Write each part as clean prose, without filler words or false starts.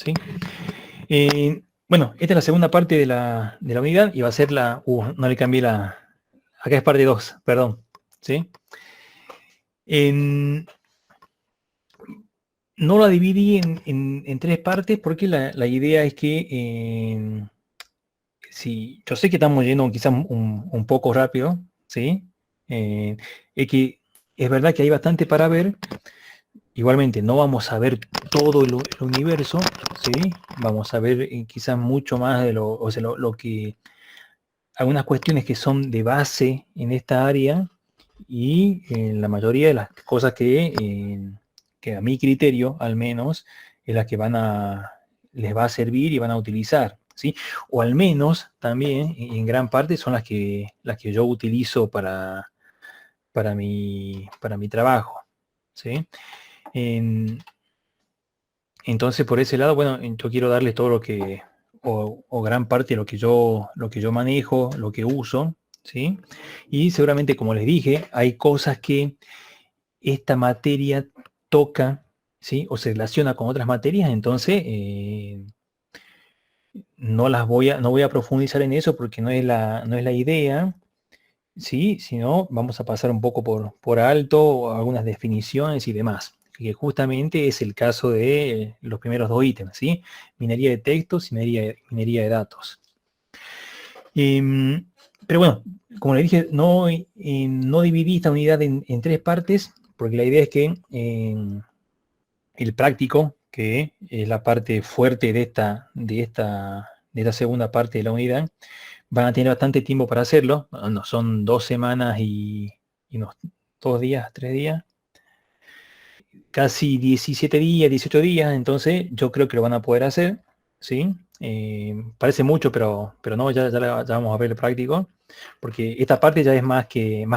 ¿sí? Bueno, esta es la segunda parte de la unidad y va a ser la... no le cambié la... Acá es parte 2, perdón, ¿sí? No la dividí en tres partes porque la idea es que... si, yo sé que estamos yendo quizás un poco rápido, ¿sí? Es que es verdad que hay bastante para ver. Igualmente, no vamos a ver todo el universo, ¿sí? Vamos a ver quizás mucho más de lo, o sea, lo que... Algunas cuestiones que son de base en esta área y la mayoría de las cosas que a mi criterio, al menos, es las que les va a servir y van a utilizar, ¿sí? O al menos también, en gran parte, son las que yo utilizo para mi trabajo, ¿sí? Entonces, por ese lado, bueno, yo quiero darles todo lo que, o gran parte de lo que yo manejo, lo que uso, ¿sí? Y seguramente, como les dije, hay cosas que esta materia toca, ¿sí? O se relaciona con otras materias, entonces no voy a profundizar en eso porque no es la idea, ¿sí? Sino vamos a pasar un poco por alto algunas definiciones y demás, que justamente es el caso de los primeros dos ítems, ¿sí? Minería de textos y minería de datos. Pero bueno, como le dije, no dividí esta unidad en tres partes, porque la idea es que el práctico, que es la parte fuerte de esta segunda parte de la unidad, van a tener bastante tiempo para hacerlo. No, son 2 semanas y unos 2 días, 3 días. Casi 17 días, 18 días, entonces yo creo que lo van a poder hacer, ¿sí? Parece mucho, pero no, ya vamos a ver el práctico, porque esta parte ya es más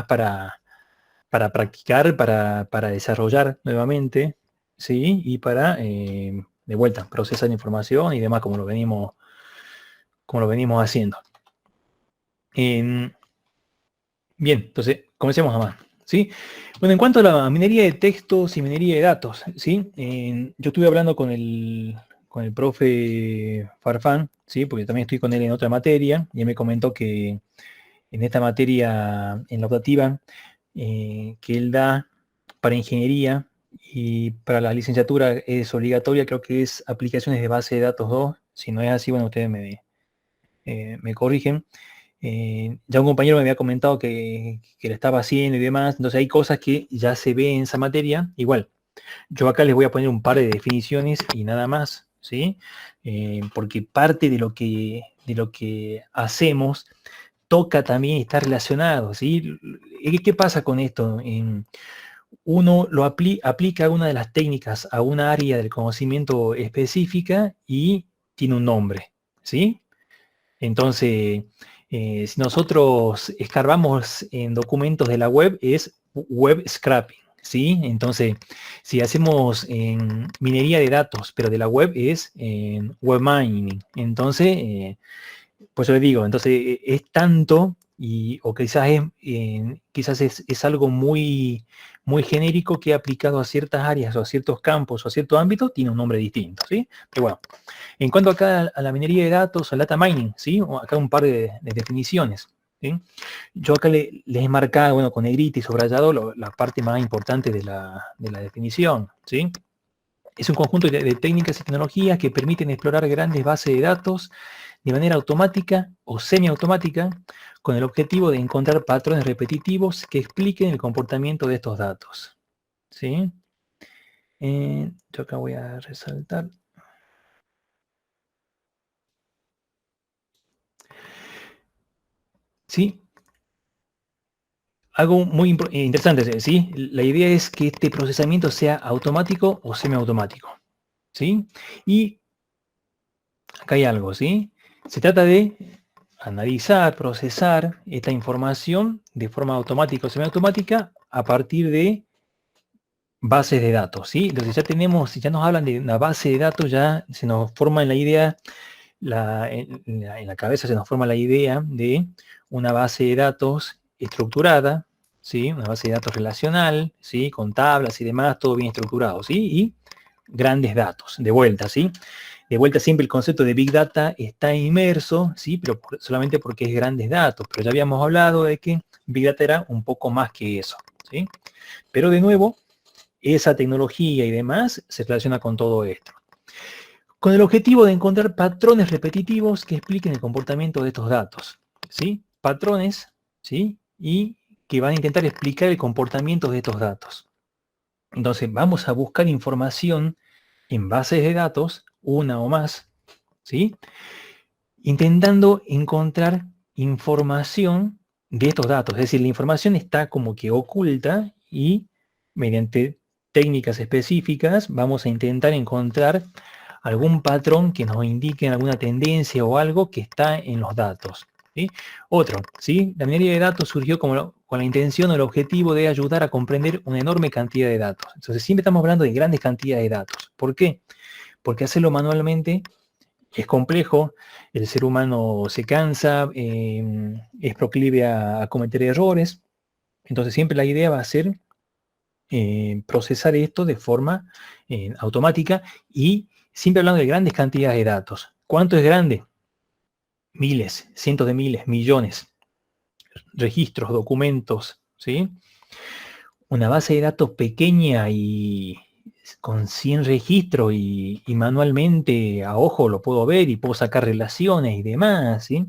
para practicar, para desarrollar nuevamente, ¿sí? Y para, de vuelta, procesar información y demás, como lo venimos haciendo. Bien, entonces, comencemos a más, ¿sí? Bueno, en cuanto a la minería de textos y minería de datos, ¿sí? Yo estuve hablando con el profe Farfán, ¿sí? Porque también estoy con él en otra materia, y él me comentó que en esta materia, en la optativa, que él da para ingeniería y para la licenciatura es obligatoria, creo que es aplicaciones de base de datos 2. Si no es así, bueno, ustedes me corrigen. Ya un compañero me había comentado que lo estaba haciendo y demás, entonces hay cosas que ya se ve en esa materia. Igual, yo acá les voy a poner un par de definiciones y nada más, ¿sí? Porque parte de lo que hacemos toca también estar relacionado, ¿sí? ¿Qué pasa con esto? Uno lo aplica alguna de las técnicas a una área del conocimiento específica y tiene un nombre, ¿sí? Entonces, si nosotros escarbamos en documentos de la web, es web scraping, ¿sí? Entonces, si hacemos en minería de datos, pero de la web es web mining. Entonces, pues yo le digo, entonces es tanto, o quizás es algo muy genérico que aplicado a ciertas áreas o a ciertos campos o a ciertos ámbitos tiene un nombre distinto, ¿sí? Pero bueno, en cuanto acá a la minería de datos, al data mining, ¿sí? Acá un par de definiciones, ¿sí? Yo acá les he marcado, bueno, con negrita y subrayado la parte más importante de la definición, ¿sí? Es un conjunto de técnicas y tecnologías que permiten explorar grandes bases de datos de manera automática o semiautomática con el objetivo de encontrar patrones repetitivos que expliquen el comportamiento de estos datos, ¿sí? Yo acá voy a resaltar. ¿Sí? Algo muy interesante, ¿sí? La idea es que este procesamiento sea automático o semiautomático, ¿sí? Y acá hay algo, ¿sí? Se trata de analizar, procesar esta información de forma automática o semiautomática a partir de bases de datos, ¿sí? Entonces si ya nos hablan de una base de datos, ya se nos forma en la idea, en la cabeza se nos forma la idea de una base de datos estructurada, ¿sí? Una base de datos relacional, ¿sí? Con tablas y demás, todo bien estructurado, ¿sí? Y grandes datos, de vuelta, ¿sí? De vuelta, siempre el concepto de Big Data está inmerso, ¿sí? Pero solamente porque es grandes datos. Pero ya habíamos hablado de que Big Data era un poco más que eso, ¿sí? Pero de nuevo, esa tecnología y demás se relaciona con todo esto. Con el objetivo de encontrar patrones repetitivos que expliquen el comportamiento de estos datos, ¿sí? Patrones, ¿sí? Y que van a intentar explicar el comportamiento de estos datos. Entonces, vamos a buscar información en bases de datos, una o más, ¿sí? Intentando encontrar información de estos datos. Es decir, la información está como que oculta y mediante técnicas específicas vamos a intentar encontrar algún patrón que nos indique alguna tendencia o algo que está en los datos, ¿sí? Otro, ¿sí? La minería de datos surgió con la intención o el objetivo de ayudar a comprender una enorme cantidad de datos. Entonces siempre estamos hablando de grandes cantidades de datos. ¿Por qué? Porque hacerlo manualmente es complejo, el ser humano se cansa, es proclive a cometer errores. Entonces siempre la idea va a ser procesar esto de forma automática y siempre hablando de grandes cantidades de datos. ¿Cuánto es grande? Miles, cientos de miles, millones, registros, documentos, ¿sí? Una base de datos pequeña y con 100 registros y manualmente a ojo lo puedo ver y puedo sacar relaciones y demás, ¿sí?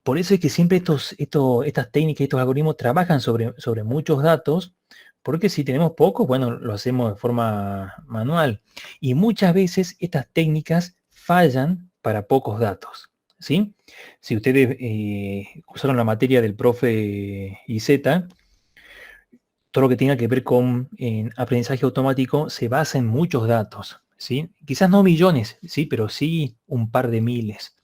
Por eso es que siempre estas técnicas, estos algoritmos trabajan sobre muchos datos, porque si tenemos pocos, bueno, lo hacemos de forma manual. Y muchas veces estas técnicas fallan para pocos datos, ¿sí? Si ustedes usaron la materia del profe Iseta, todo lo que tenga que ver con aprendizaje automático se basa en muchos datos, ¿sí? Quizás no millones, ¿sí? Pero sí un par de miles.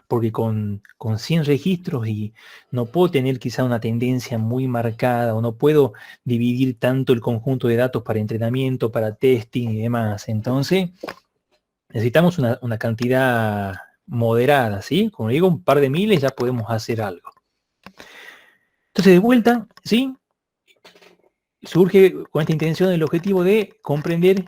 Porque con 100 registros y no puedo tener quizá una tendencia muy marcada o no puedo dividir tanto el conjunto de datos para entrenamiento, para testing y demás. Entonces, necesitamos una cantidad moderada, ¿sí? Como digo, un par de miles ya podemos hacer algo. Entonces, de vuelta, ¿sí? Surge con esta intención el objetivo de comprender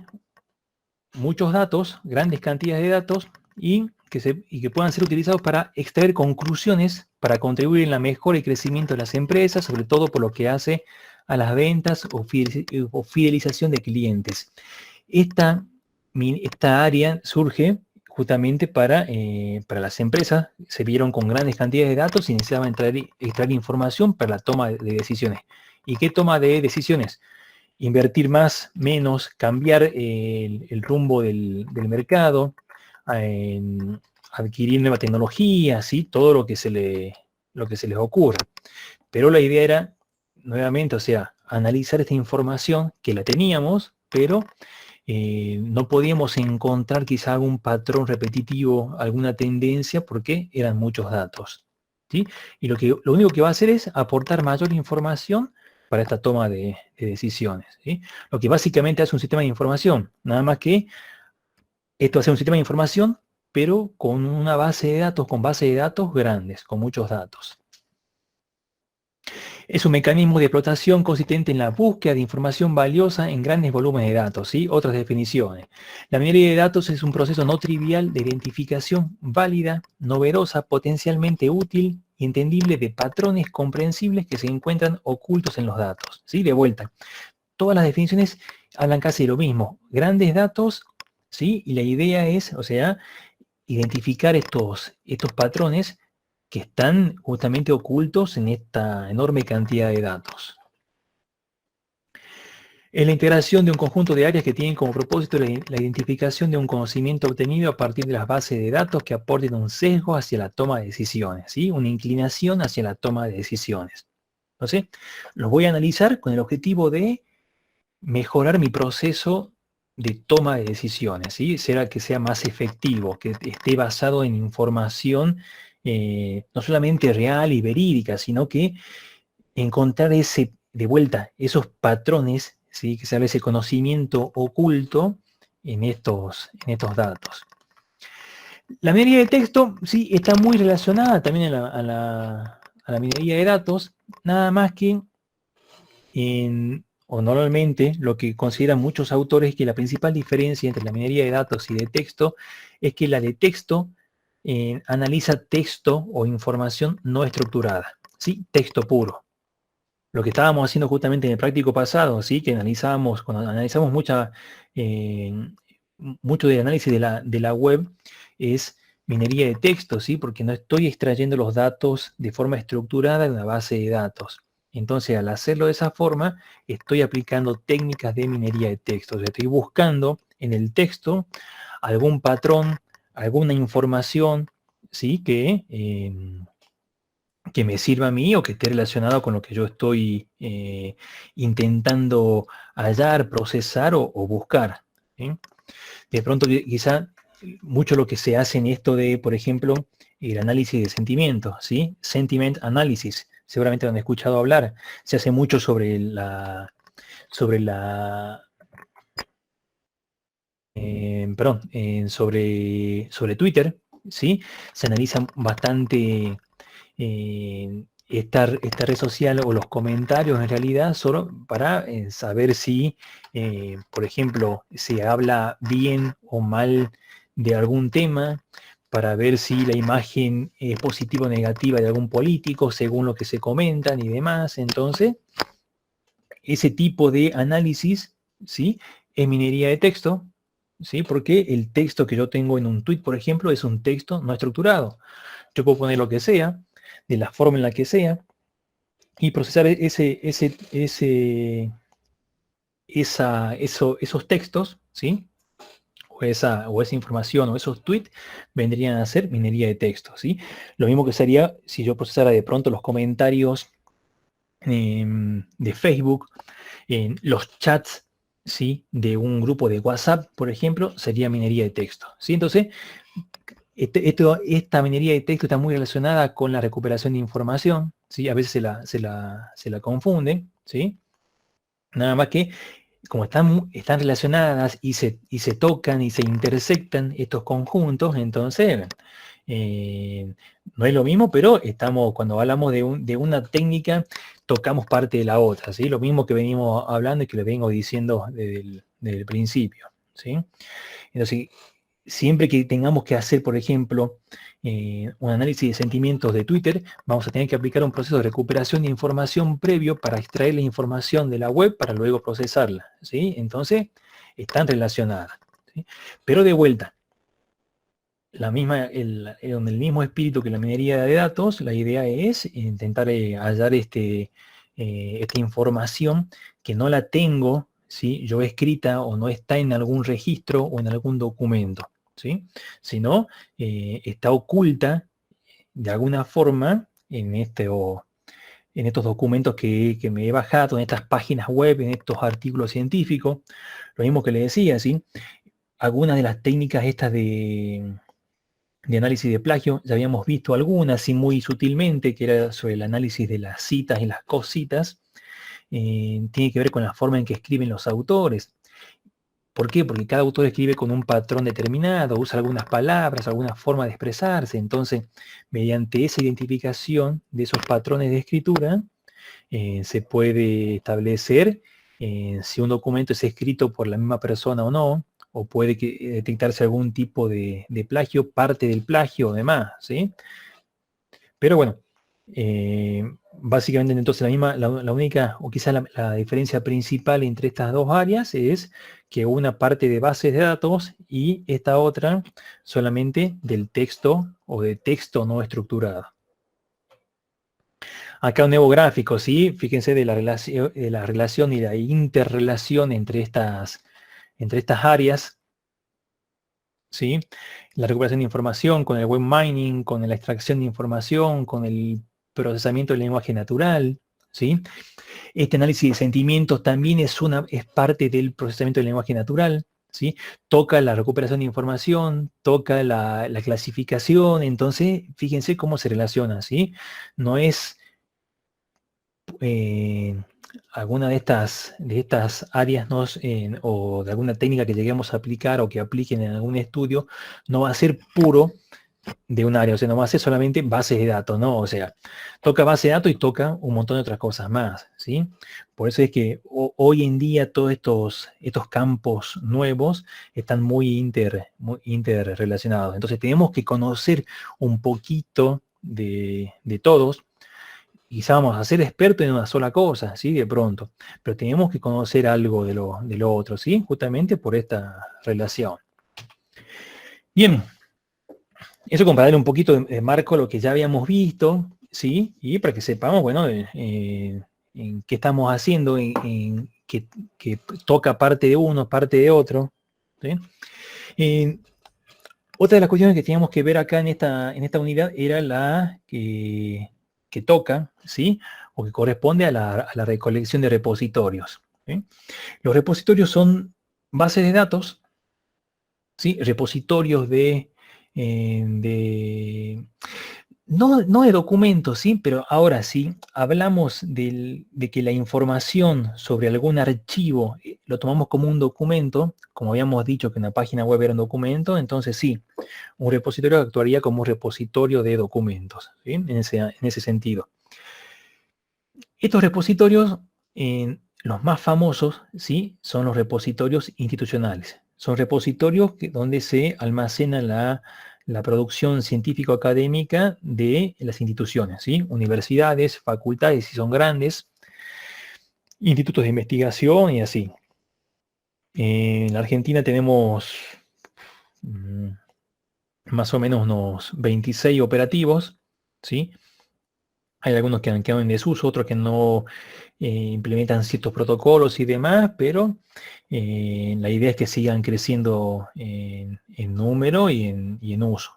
muchos datos, grandes cantidades de datos, y que puedan ser utilizados para extraer conclusiones para contribuir en la mejora y crecimiento de las empresas, sobre todo por lo que hace a las ventas o fidelización de clientes. Esta área surge justamente para las empresas. Se vieron con grandes cantidades de datos y necesitaban extraer información para la toma de decisiones. ¿Y qué toma de decisiones? Invertir más, menos, cambiar el rumbo del mercado, adquirir nueva tecnología, ¿sí? Todo lo que se les ocurra. Pero la idea era, nuevamente, o sea, analizar esta información que la teníamos, pero no podíamos encontrar quizá algún patrón repetitivo, alguna tendencia, porque eran muchos datos, ¿sí? Y lo único que va a hacer es aportar mayor información para esta toma de decisiones, ¿sí? Lo que básicamente hace un sistema de información, nada más que esto hace un sistema de información, pero con una base de datos, con bases de datos grandes, con muchos datos. Es un mecanismo de explotación consistente en la búsqueda de información valiosa en grandes volúmenes de datos, ¿sí? Otras definiciones. La minería de datos es un proceso no trivial de identificación válida, novedosa, potencialmente útil y entendible de patrones comprensibles que se encuentran ocultos en los datos, ¿sí? De vuelta. Todas las definiciones hablan casi de lo mismo. Grandes datos, ¿sí? Y la idea es, o sea, identificar estos patrones que están justamente ocultos en esta enorme cantidad de datos. Es la integración de un conjunto de áreas que tienen como propósito la identificación de un conocimiento obtenido a partir de las bases de datos que aporten un sesgo hacia la toma de decisiones, ¿sí? Una inclinación hacia la toma de decisiones. Entonces, los voy a analizar con el objetivo de mejorar mi proceso de toma de decisiones, ¿sí? Que sea más efectivo, que esté basado en información no solamente real y verídica, sino que encontrar de vuelta, esos patrones, ¿sí? Que sea ese conocimiento oculto en estos datos. La minería de texto, sí, está muy relacionada también a la minería de datos, nada más que o normalmente lo que consideran muchos autores es que la principal diferencia entre la minería de datos y de texto es que la de texto analiza texto o información no estructurada, ¿sí? Texto puro. Lo que estábamos haciendo justamente en el práctico pasado, ¿sí? Que analizábamos, cuando analizamos mucho del análisis de la web, es minería de texto, ¿sí? Porque no estoy extrayendo los datos de forma estructurada en una base de datos. Entonces, al hacerlo de esa forma, estoy aplicando técnicas de minería de texto. O sea, estoy buscando en el texto algún patrón, alguna información, ¿sí? Que me sirva a mí o que esté relacionado con lo que yo estoy intentando hallar, procesar o buscar. ¿Sí? De pronto quizá mucho lo que se hace en esto de, por ejemplo, el análisis de sentimientos, ¿sí? Sentiment analysis, seguramente lo han escuchado hablar. Se hace mucho sobre sobre Twitter, ¿sí? Se analiza bastante esta red social o los comentarios en realidad solo para saber si, por ejemplo, se habla bien o mal de algún tema, para ver si la imagen es positiva o negativa de algún político según lo que se comentan y demás. Entonces, ese tipo de análisis, ¿sí? Es minería de texto, ¿sí? Porque el texto que yo tengo en un tweet, por ejemplo, es un texto no estructurado. Yo puedo poner lo que sea, de la forma en la que sea, y procesar esos textos, ¿sí? O esa información o esos tweets vendrían a ser minería de texto, ¿sí? Lo mismo que sería si yo procesara de pronto los comentarios de Facebook, en los chats, ¿sí? De un grupo de WhatsApp, por ejemplo, sería minería de texto, ¿sí? Entonces, esta minería de texto está muy relacionada con la recuperación de información, ¿sí? A veces se la confunde, ¿sí? Nada más que como están relacionadas y se tocan y se intersectan estos conjuntos, entonces no es lo mismo, pero cuando hablamos de una técnica, tocamos parte de la otra, ¿sí? Lo mismo que venimos hablando y que le vengo diciendo desde el principio, ¿sí? Entonces, siempre que tengamos que hacer, por ejemplo, un análisis de sentimientos de Twitter, vamos a tener que aplicar un proceso de recuperación de información previo para extraer la información de la web para luego procesarla, ¿sí? Entonces, están relacionadas, ¿sí? Pero de vuelta, en el mismo espíritu que la minería de datos, la idea es intentar hallar esta información que no la tengo, ¿sí? Yo escrita o no está en algún registro o en algún documento, ¿sí? Sino está oculta de alguna forma en estos documentos que me he bajado, en estas páginas web, en estos artículos científicos. Lo mismo que le decía, ¿sí? Algunas de las técnicas estas de análisis de plagio, ya habíamos visto algunas, así muy sutilmente, que era sobre el análisis de las citas y las cositas. Tiene que ver con la forma en que escriben los autores. ¿Por qué? Porque cada autor escribe con un patrón determinado, usa algunas palabras, alguna forma de expresarse. Entonces, mediante esa identificación de esos patrones de escritura, se puede establecer si un documento es escrito por la misma persona o no, o puede detectarse algún tipo de plagio, parte del plagio o demás, ¿sí? Pero bueno, básicamente entonces la única, o quizás la diferencia principal entre estas dos áreas es que una parte de bases de datos y esta otra solamente del texto o de texto no estructurado. Acá un nuevo gráfico, ¿sí? Fíjense de la relación y la interrelación entre estas áreas, ¿sí? La recuperación de información con el web mining, con la extracción de información, con el procesamiento del lenguaje natural, ¿sí? Este análisis de sentimientos también es parte del procesamiento del lenguaje natural, ¿sí? Toca la recuperación de información, toca la clasificación, entonces fíjense cómo se relaciona, ¿sí? No es alguna de estas áreas o de alguna técnica que lleguemos a aplicar o que apliquen en algún estudio, no va a ser puro, de un área, o sea, no va a ser solamente bases de datos, ¿no? O sea, toca base de datos y toca un montón de otras cosas más, ¿sí? Por eso es que hoy en día todos estos campos nuevos están muy interrelacionados. Entonces tenemos que conocer un poquito de todos. Quizá vamos a ser expertos en una sola cosa, ¿sí? De pronto. Pero tenemos que conocer algo de lo otro, ¿sí? Justamente por esta relación. Bien, eso como para darle un poquito de marco a lo que ya habíamos visto, ¿sí? Y para que sepamos, bueno, en qué estamos haciendo, en que toca parte de uno, parte de otro, ¿sí? Otra de las cuestiones que teníamos que ver acá en esta unidad era la que toca, ¿sí? O que corresponde a la recolección de repositorios, ¿sí? Los repositorios son bases de datos, ¿sí? Repositorios no de documentos, ¿sí? Pero ahora sí, hablamos de que la información sobre algún archivo lo tomamos como un documento, como habíamos dicho que una página web era un documento, entonces sí, un repositorio actuaría como un repositorio de documentos, ¿sí? En ese sentido. Estos repositorios, los más famosos, ¿sí? Son los repositorios institucionales. Son repositorios donde se almacena la producción científico-académica de las instituciones, ¿sí? Universidades, facultades, si son grandes, institutos de investigación y así. En la Argentina tenemos más o menos unos 26 operativos, ¿sí? Hay algunos que han quedado en desuso, otros que no implementan ciertos protocolos y demás, pero la idea es que sigan creciendo en número y en uso.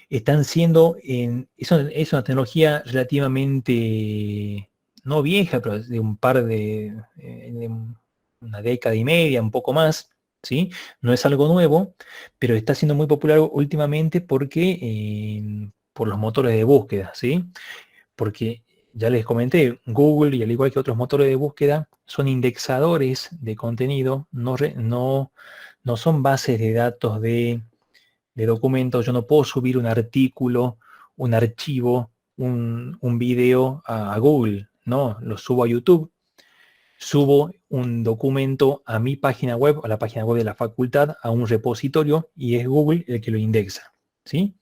Están siendo, es una tecnología relativamente, no vieja, pero de un par de una década y media, un poco más, ¿sí? No es algo nuevo, pero está siendo muy popular últimamente porque, por los motores de búsqueda, ¿sí? Porque ya les comenté, Google y al igual que otros motores de búsqueda son indexadores de contenido, no son bases de datos de documentos. Yo no puedo subir un artículo, un archivo, un video a Google, no, lo subo a YouTube. Subo un documento a mi página web, a la página web de la facultad, a un repositorio y es Google el que lo indexa, ¿sí?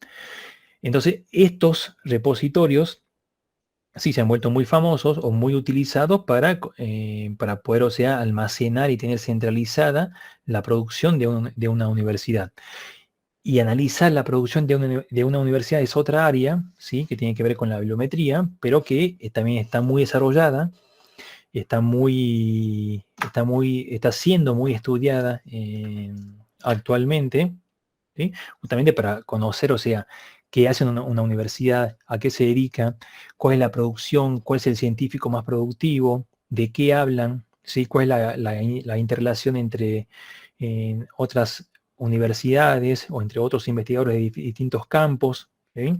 Entonces, estos repositorios sí se han vuelto muy famosos o muy utilizados para poder, o sea, almacenar y tener centralizada la producción de una universidad. Y analizar la producción de una universidad es otra área, ¿sí? Que tiene que ver con la bibliometría, pero que también está muy desarrollada, está siendo muy estudiada actualmente, ¿sí? Justamente para conocer, o sea, qué hace una universidad, a qué se dedica, cuál es la producción, cuál es el científico más productivo, de qué hablan, ¿sí? Cuál es la interrelación entre otras universidades o entre otros investigadores de distintos campos, ¿sí?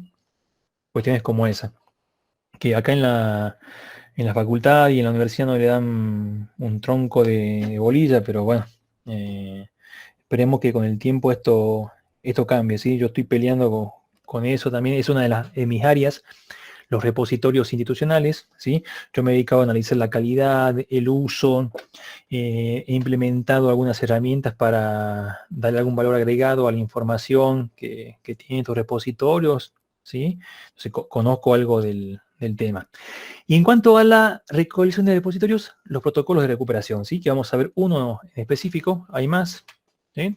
Cuestiones como esa, que acá en la facultad y en la universidad no le dan un tronco de bolilla, pero bueno, esperemos que con el tiempo esto cambie, ¿sí? Yo estoy peleando con eso también, es una de mis áreas, los repositorios institucionales, ¿sí? Yo me he dedicado a analizar la calidad, el uso, he implementado algunas herramientas para darle algún valor agregado a la información que tienen estos repositorios, ¿sí? Entonces, conozco algo del tema. Y en cuanto a la recolección de repositorios, los protocolos de recuperación, ¿sí? Que vamos a ver uno en específico, hay más, ¿sí?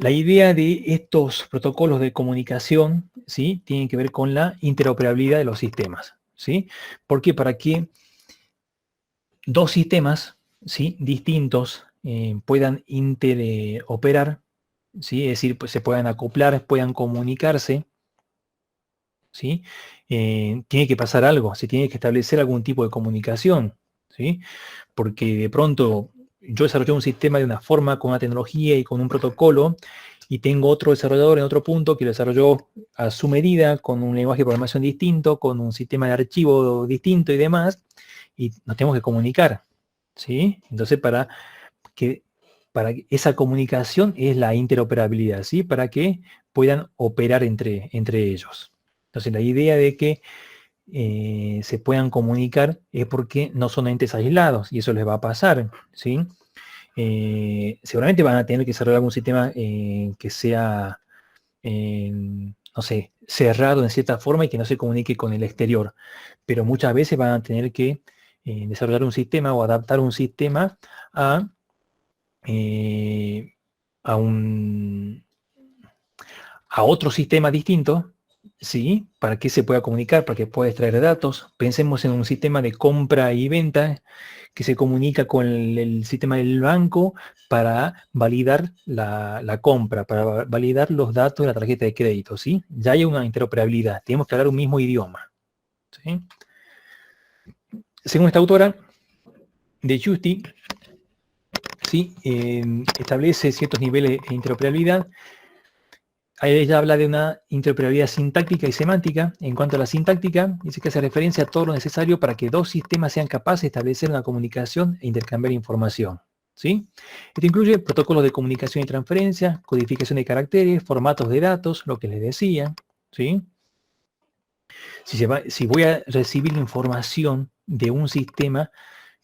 La idea de estos protocolos de comunicación, ¿sí? Tienen que ver con la interoperabilidad de los sistemas, ¿sí? Porque para que dos sistemas, ¿sí? Distintos puedan interoperar, ¿sí? Es decir, pues se puedan acoplar, puedan comunicarse, ¿sí? Tiene que pasar algo, se tiene que establecer algún tipo de comunicación, ¿sí? Porque de pronto yo desarrollé un sistema de una forma, con una tecnología y con un protocolo, y tengo otro desarrollador en otro punto que lo desarrolló a su medida, con un lenguaje de programación distinto, con un sistema de archivo distinto y demás, y nos tenemos que comunicar, ¿sí? Entonces, para que para que esa comunicación es la interoperabilidad, ¿sí? Para que puedan operar entre ellos. Entonces, la idea de que se puedan comunicar es porque no son entes aislados, y eso les va a pasar, ¿sí? Seguramente van a tener que desarrollar algún sistema que sea, no sé, cerrado en cierta forma y que no se comunique con el exterior, pero muchas veces van a tener que desarrollar un sistema o adaptar un sistema a, eh, a a otro sistema distinto, ¿sí? Para que se pueda comunicar, para que pueda extraer datos. Pensemos en un sistema de compra y venta que se comunica con el sistema del banco para validar la compra, para validar los datos de la tarjeta de crédito, ¿sí? Ya hay una interoperabilidad, tenemos que hablar un mismo idioma, ¿sí? Según esta autora, de Justi, ¿sí? Establece ciertos niveles de interoperabilidad. Ella habla de una interoperabilidad sintáctica y semántica. En cuanto a la sintáctica, dice que hace referencia a todo lo necesario para que dos sistemas sean capaces de establecer una comunicación e intercambiar información, ¿sí? Esto incluye protocolos de comunicación y transferencia, codificación de caracteres, formatos de datos, lo que les decía, ¿sí? Si voy a recibir información de un sistema,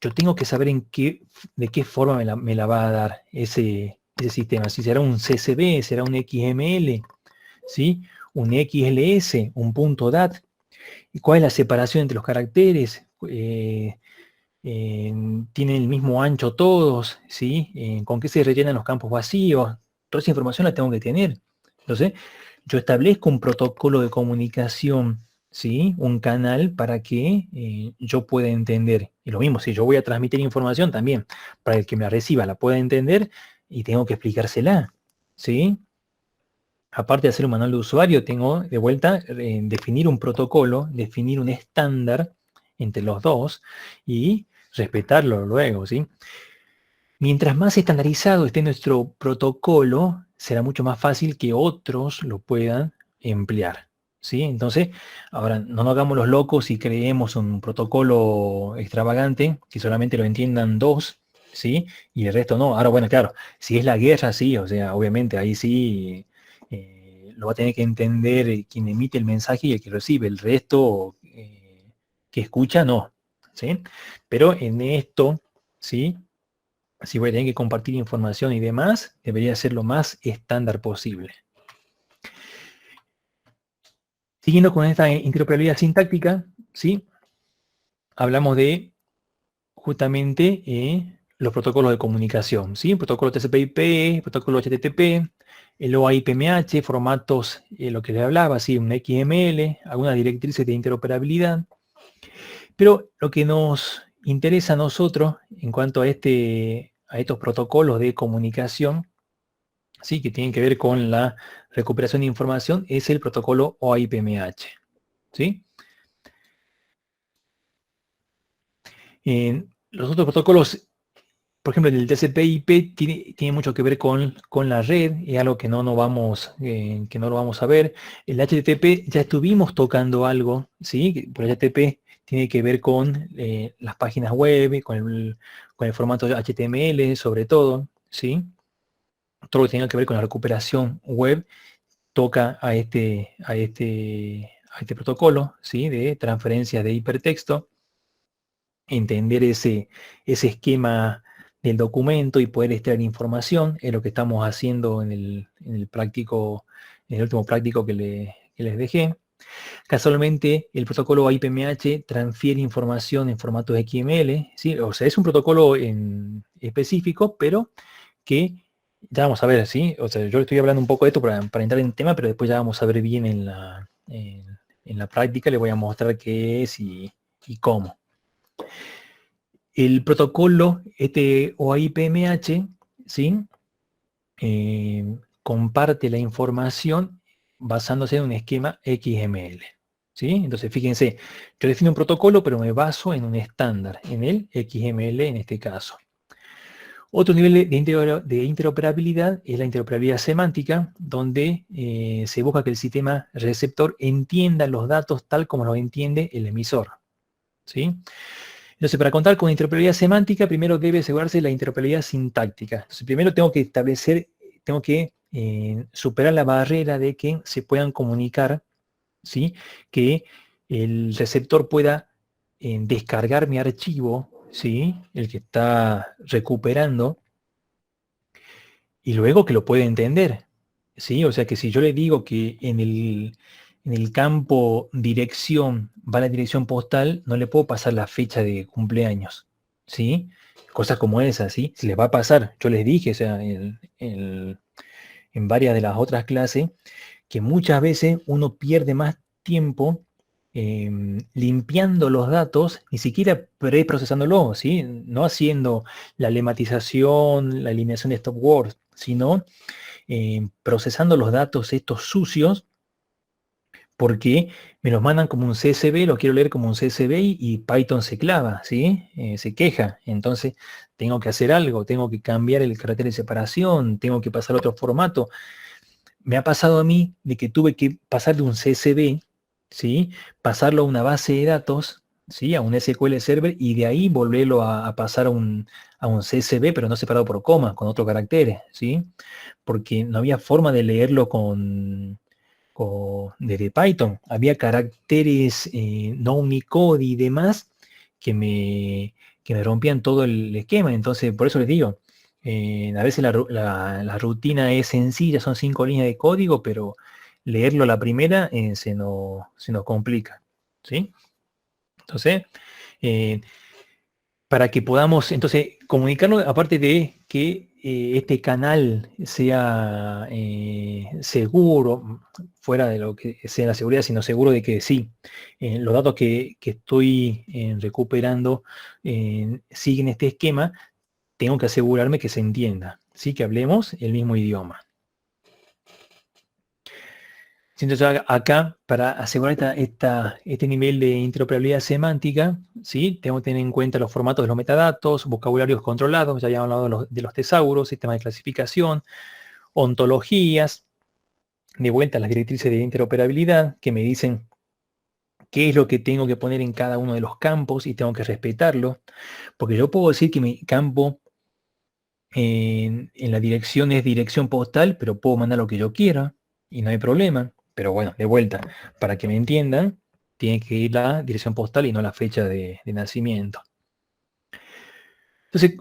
yo tengo que saber de qué forma me la va a dar ese sistema. Si será un CSV, será un XML, ¿sí? Un XLS, un punto DAT. ¿Y cuál es la separación entre los caracteres? ¿Tienen el mismo ancho todos? ¿Sí? ¿Con qué se rellenan los campos vacíos? Toda esa información la tengo que tener. Entonces, yo establezco un protocolo de comunicación, ¿sí? Un canal para que yo pueda entender. Y lo mismo, si yo voy a transmitir información también, para el que me la reciba la pueda entender y tengo que explicársela, ¿sí? Aparte de hacer un manual de usuario, tengo de vuelta definir un protocolo, definir un estándar entre los dos y respetarlo luego, ¿sí? Mientras más estandarizado esté nuestro protocolo, será mucho más fácil que otros lo puedan emplear, ¿sí? Entonces, ahora no nos hagamos los locos y creemos un protocolo extravagante que solamente lo entiendan dos, ¿sí? Y el resto no. Ahora, bueno, claro, si es la guerra, sí, o sea, obviamente ahí sí lo va a tener que entender quien emite el mensaje y el que recibe. El resto que escucha, no, ¿sí? Pero en esto, ¿sí? Si voy a tener que compartir información y demás, debería ser lo más estándar posible. Siguiendo con esta interoperabilidad sintáctica, ¿sí? Hablamos de justamente los protocolos de comunicación, ¿sí? Protocolo TCP/IP, protocolo HTTP, el OAI-PMH, formatos, lo que les hablaba, ¿sí? Un XML, algunas directrices de interoperabilidad. Pero lo que nos interesa a nosotros en cuanto a estos protocolos de comunicación, ¿sí? Que tienen que ver con la recuperación de información, es el protocolo OAI-PMH, ¿sí? Los otros protocolos, por ejemplo, el TCP/IP tiene mucho que ver con la red, es algo que no lo vamos a ver. El HTTP ya estuvimos tocando algo, ¿sí? Por el HTTP tiene que ver con las páginas web, con el formato HTML sobre todo, ¿sí? Todo lo que tenga que ver con la recuperación web toca a este protocolo, ¿sí? De transferencia de hipertexto, entender ese esquema del documento y poder extraer información, es lo que estamos haciendo en el último práctico que les dejé. Casualmente, el protocolo IPMH transfiere información en formato XML, ¿sí? O sea, es un protocolo en específico, pero que ya vamos a ver, ¿sí? O sea, yo estoy hablando un poco de esto para entrar en tema, pero después ya vamos a ver bien en la práctica, le voy a mostrar qué es y cómo. El protocolo OAI-PMH, ¿sí? Comparte la información basándose en un esquema XML, ¿sí? Entonces, fíjense, yo defino un protocolo, pero me baso en un estándar, en el XML en este caso. Otro nivel de interoperabilidad es la interoperabilidad semántica, donde se busca que el sistema receptor entienda los datos tal como los entiende el emisor, ¿sí? Entonces, para contar con interoperabilidad semántica, primero debe asegurarse la interoperabilidad sintáctica. Entonces, primero tengo que establecer, tengo que superar la barrera de que se puedan comunicar, ¿sí? Que el receptor pueda descargar mi archivo, ¿sí? El que está recuperando, y luego que lo puede entender, ¿sí? O sea que si yo le digo que en el campo dirección va la dirección postal, no le puedo pasar la fecha de cumpleaños, ¿sí? Cosas como esas, ¿sí? Se les va a pasar. Yo les dije, o sea, en varias de las otras clases, que muchas veces uno pierde más tiempo limpiando los datos, ni siquiera preprocesándolo, ¿sí? No haciendo la lematización, la eliminación de stop words, sino procesando los datos estos sucios, porque me los mandan como un CSV, lo quiero leer como un CSV y Python se clava, ¿sí? Se queja. Entonces tengo que hacer algo, tengo que cambiar el carácter de separación, tengo que pasar a otro formato. Me ha pasado a mí de que tuve que pasar de un CSV, ¿sí? Pasarlo a una base de datos, ¿sí? A un SQL Server y de ahí volverlo a pasar a un CSV, pero no separado por comas, con otros caracteres, ¿sí? Porque no había forma de leerlo desde Python. Había caracteres no Unicode y demás que me rompían todo el esquema. Entonces, por eso les digo, a veces la rutina es sencilla, son 5 líneas de código, pero leerlo a la primera se nos complica, ¿sí? Entonces, eh, para que podamos entonces comunicarnos, aparte de que este canal sea seguro, fuera de lo que sea la seguridad, sino seguro de que sí, los datos que estoy recuperando siguen este esquema, tengo que asegurarme que se entienda, ¿sí? Que hablemos el mismo idioma. Entonces acá, para asegurar este nivel de interoperabilidad semántica, ¿sí? Tengo que tener en cuenta los formatos de los metadatos, vocabularios controlados, ya habíamos hablado de los tesauros, sistemas de clasificación, ontologías, de vuelta las directrices de interoperabilidad que me dicen qué es lo que tengo que poner en cada uno de los campos y tengo que respetarlo, porque yo puedo decir que mi campo en la dirección es dirección postal, pero puedo mandar lo que yo quiera y no hay problema. Pero bueno, de vuelta, para que me entiendan, tiene que ir la dirección postal y no la fecha de nacimiento. Entonces,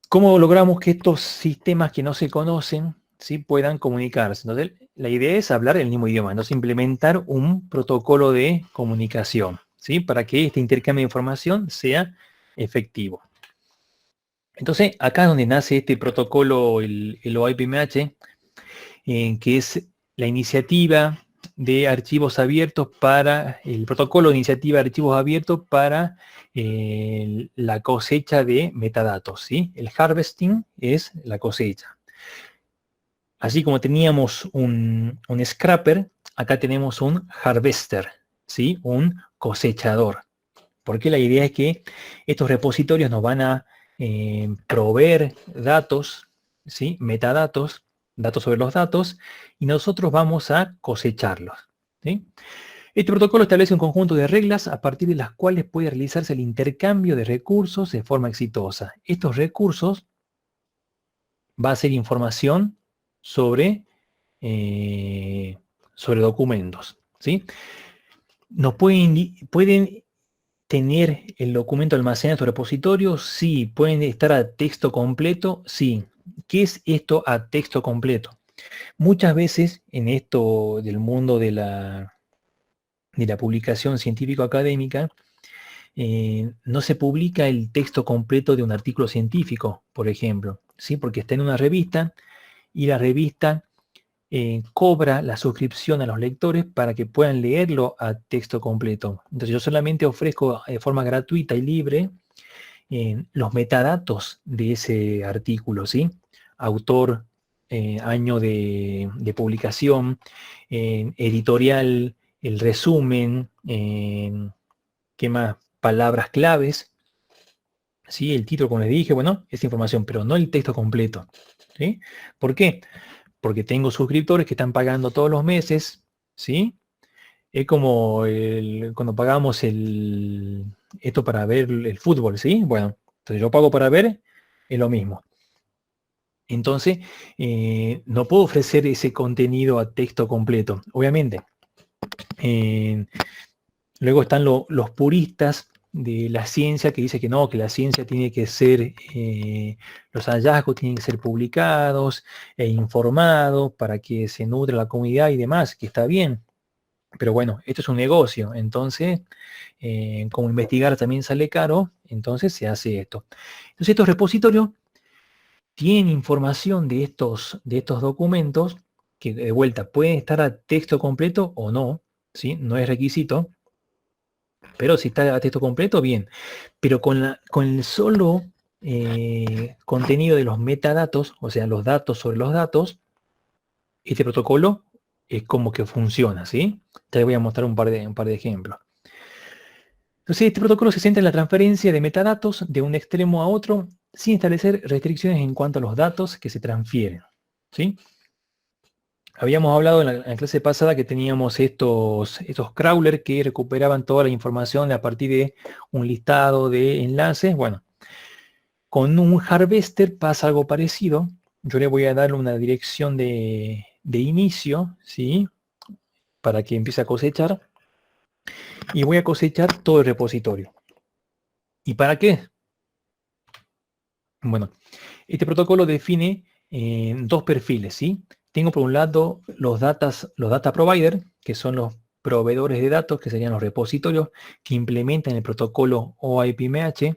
¿cómo logramos que estos sistemas que no se conocen, ¿sí? Puedan comunicarse? Entonces, la idea es hablar el mismo idioma, entonces implementar un protocolo de comunicación, ¿sí? Para que este intercambio de información sea efectivo. Entonces, acá es donde nace este protocolo, el OIPMH, que es la iniciativa de archivos abiertos para, el protocolo de iniciativa de archivos abiertos para la cosecha de metadatos, ¿sí? El harvesting es la cosecha. Así como teníamos un scrapper, acá tenemos un harvester, ¿sí? Un cosechador. Porque la idea es que estos repositorios nos van a proveer datos, ¿sí? Metadatos, datos sobre los datos, y nosotros vamos a cosecharlos, ¿sí? Este protocolo establece un conjunto de reglas a partir de las cuales puede realizarse el intercambio de recursos de forma exitosa. Estos recursos va a ser información sobre, sobre documentos, ¿sí? Nos pueden tener el documento almacenado en tu repositorio, sí. Pueden estar a texto completo, sí. ¿Qué es esto a texto completo? Muchas veces en esto del mundo de la publicación científico-académica, no se publica el texto completo de un artículo científico, por ejemplo, ¿sí? Porque está en una revista y la revista cobra la suscripción a los lectores para que puedan leerlo a texto completo. Entonces yo solamente ofrezco de forma gratuita y libre los metadatos de ese artículo, ¿sí? Autor, año de publicación, editorial, el resumen, ¿qué más? Palabras claves, ¿sí? El título, como les dije, bueno, esa información, pero no el texto completo, ¿sí? ¿Por qué? Porque tengo suscriptores que están pagando todos los meses, ¿sí? Es como cuando pagamos esto para ver el fútbol, ¿sí? Bueno, entonces yo pago para ver, es lo mismo. Entonces, no puedo ofrecer ese contenido a texto completo, obviamente. Luego están los puristas de la ciencia que dicen que no, que la ciencia tiene que ser, los hallazgos tienen que ser publicados e informados para que se nutra la comunidad y demás, que está bien. Pero bueno, esto es un negocio, entonces, como investigar también sale caro, entonces se hace esto. Entonces estos repositorios tienen información de estos documentos que de vuelta pueden estar a texto completo o no, ¿sí? No es requisito, pero si está a texto completo, bien. Pero con el solo contenido de los metadatos, o sea, los datos sobre los datos, este protocolo es como que funciona, ¿sí? Te voy a mostrar un par de ejemplos. Entonces, este protocolo se centra en la transferencia de metadatos de un extremo a otro sin establecer restricciones en cuanto a los datos que se transfieren, ¿sí? Habíamos hablado en la clase pasada que teníamos estos crawlers que recuperaban toda la información a partir de un listado de enlaces. Bueno, con un harvester pasa algo parecido. Yo le voy a dar una dirección de inicio, ¿sí? Para que empiece a cosechar. Y voy a cosechar todo el repositorio. ¿Y para qué? Bueno, este protocolo define dos perfiles, ¿sí? Tengo por un lado los data provider, que son los proveedores de datos, que serían los repositorios que implementan el protocolo OIPMH.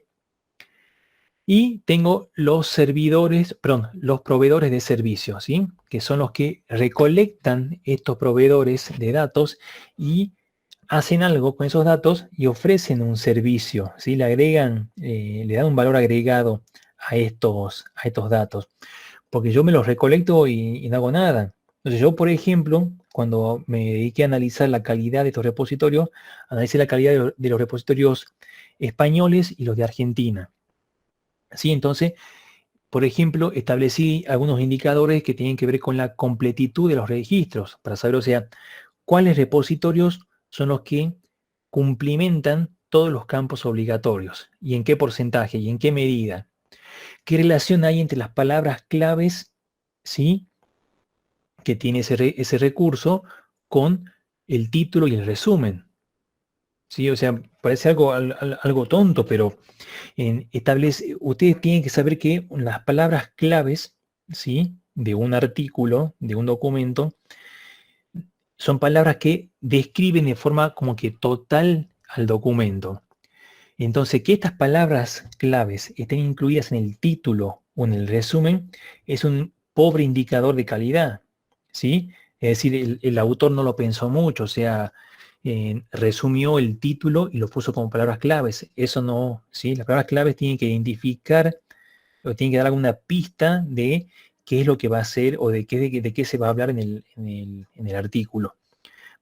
Y tengo los servidores, perdón, los proveedores de servicios, ¿sí? Que son los que recolectan estos proveedores de datos y hacen algo con esos datos y ofrecen un servicio, ¿sí? Le agregan, le dan un valor agregado a estos datos. Porque yo me los recolecto y no hago nada. Entonces yo, por ejemplo, cuando me dediqué a analizar la calidad de estos repositorios, analicé la calidad de los repositorios españoles y los de Argentina. ¿Sí? Entonces, por ejemplo, establecí algunos indicadores que tienen que ver con la completitud de los registros, para saber, o sea, cuáles repositorios son los que cumplimentan todos los campos obligatorios, y en qué porcentaje, y en qué medida. ¿Qué relación hay entre las palabras claves, ¿sí? Que tiene ese recurso con el título y el resumen? ¿Sí? O sea, parece algo tonto, pero ustedes tienen que saber que las palabras claves, ¿sí? De un artículo, de un documento, son palabras que describen de forma como que total al documento. Entonces, que estas palabras claves estén incluidas en el título o en el resumen es un pobre indicador de calidad, ¿sí? Es decir, el autor no lo pensó mucho, o sea, resumió el título y lo puso como palabras claves. Eso no, ¿sí? Las palabras claves tienen que identificar o tienen que dar alguna pista de qué es lo que va a hacer o de qué se va a hablar en el artículo.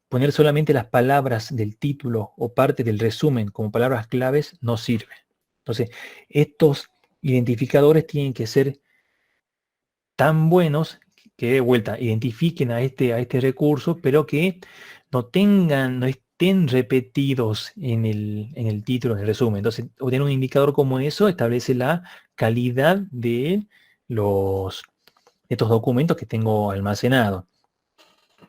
Poner solamente las palabras del título o parte del resumen como palabras claves no sirve. Entonces, estos identificadores tienen que ser tan buenos que de vuelta identifiquen a este recurso, pero que no estén repetidos en el título, en el resumen. Entonces, obtener un indicador como eso establece la calidad de estos documentos que tengo almacenados.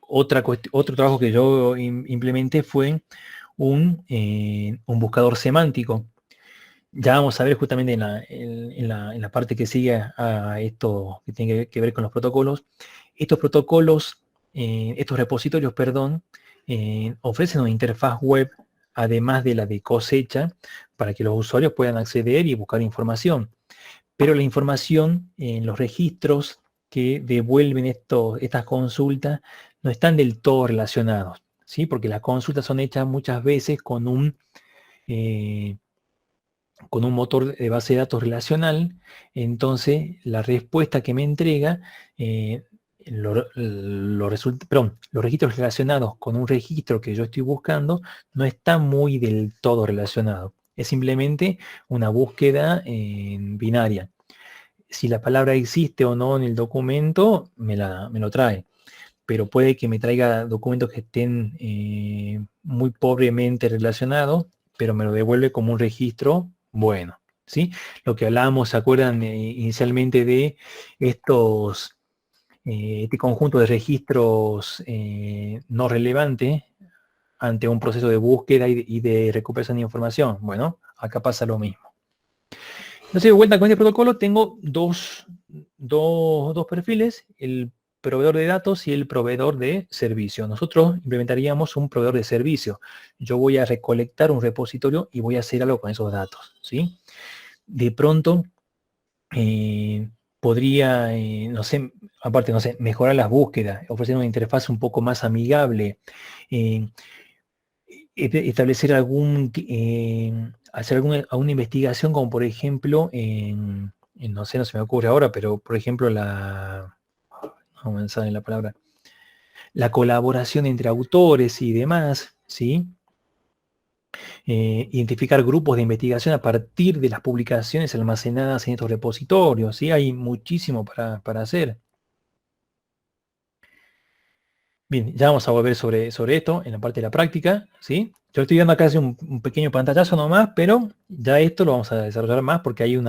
Otro trabajo que yo implementé fue un buscador semántico. Ya vamos a ver justamente en la parte que sigue a esto que tiene que ver con los protocolos. Estos protocolos, estos repositorios, perdón, ofrecen una interfaz web, además de la de cosecha, para que los usuarios puedan acceder y buscar información. Pero la información en los registros que devuelven estas consultas no están del todo relacionados, ¿sí? Porque las consultas son hechas muchas veces con un motor de base de datos relacional. Entonces la respuesta que me entrega, los registros relacionados con un registro que yo estoy buscando no está muy del todo relacionado. Es simplemente una búsqueda en binaria. Si la palabra existe o no en el documento, me lo trae. Pero puede que me traiga documentos que estén muy pobremente relacionados, pero me lo devuelve como un registro bueno, ¿sí? Lo que hablábamos, ¿se acuerdan inicialmente de estos, este conjunto de registros no relevantes ante un proceso de búsqueda y de recuperación de información? Bueno, acá pasa lo mismo. Entonces, de vuelta con este protocolo, tengo dos perfiles, el proveedor de datos y el proveedor de servicio. Nosotros implementaríamos un proveedor de servicio. Yo voy a recolectar un repositorio y voy a hacer algo con esos datos, ¿sí? De pronto, podría, no sé, aparte, no sé, mejorar las búsquedas, ofrecer una interfaz un poco más amigable, eh, establecer hacer alguna investigación, como por ejemplo, no sé, no se me ocurre ahora, pero por ejemplo no me sale la palabra, la colaboración entre autores y demás, ¿sí? Identificar grupos de investigación a partir de las publicaciones almacenadas en estos repositorios, ¿sí? Hay muchísimo para hacer. Bien, ya vamos a volver sobre esto en la parte de la práctica, ¿sí? Yo estoy dando acá un pequeño pantallazo nomás, pero ya esto lo vamos a desarrollar más porque hay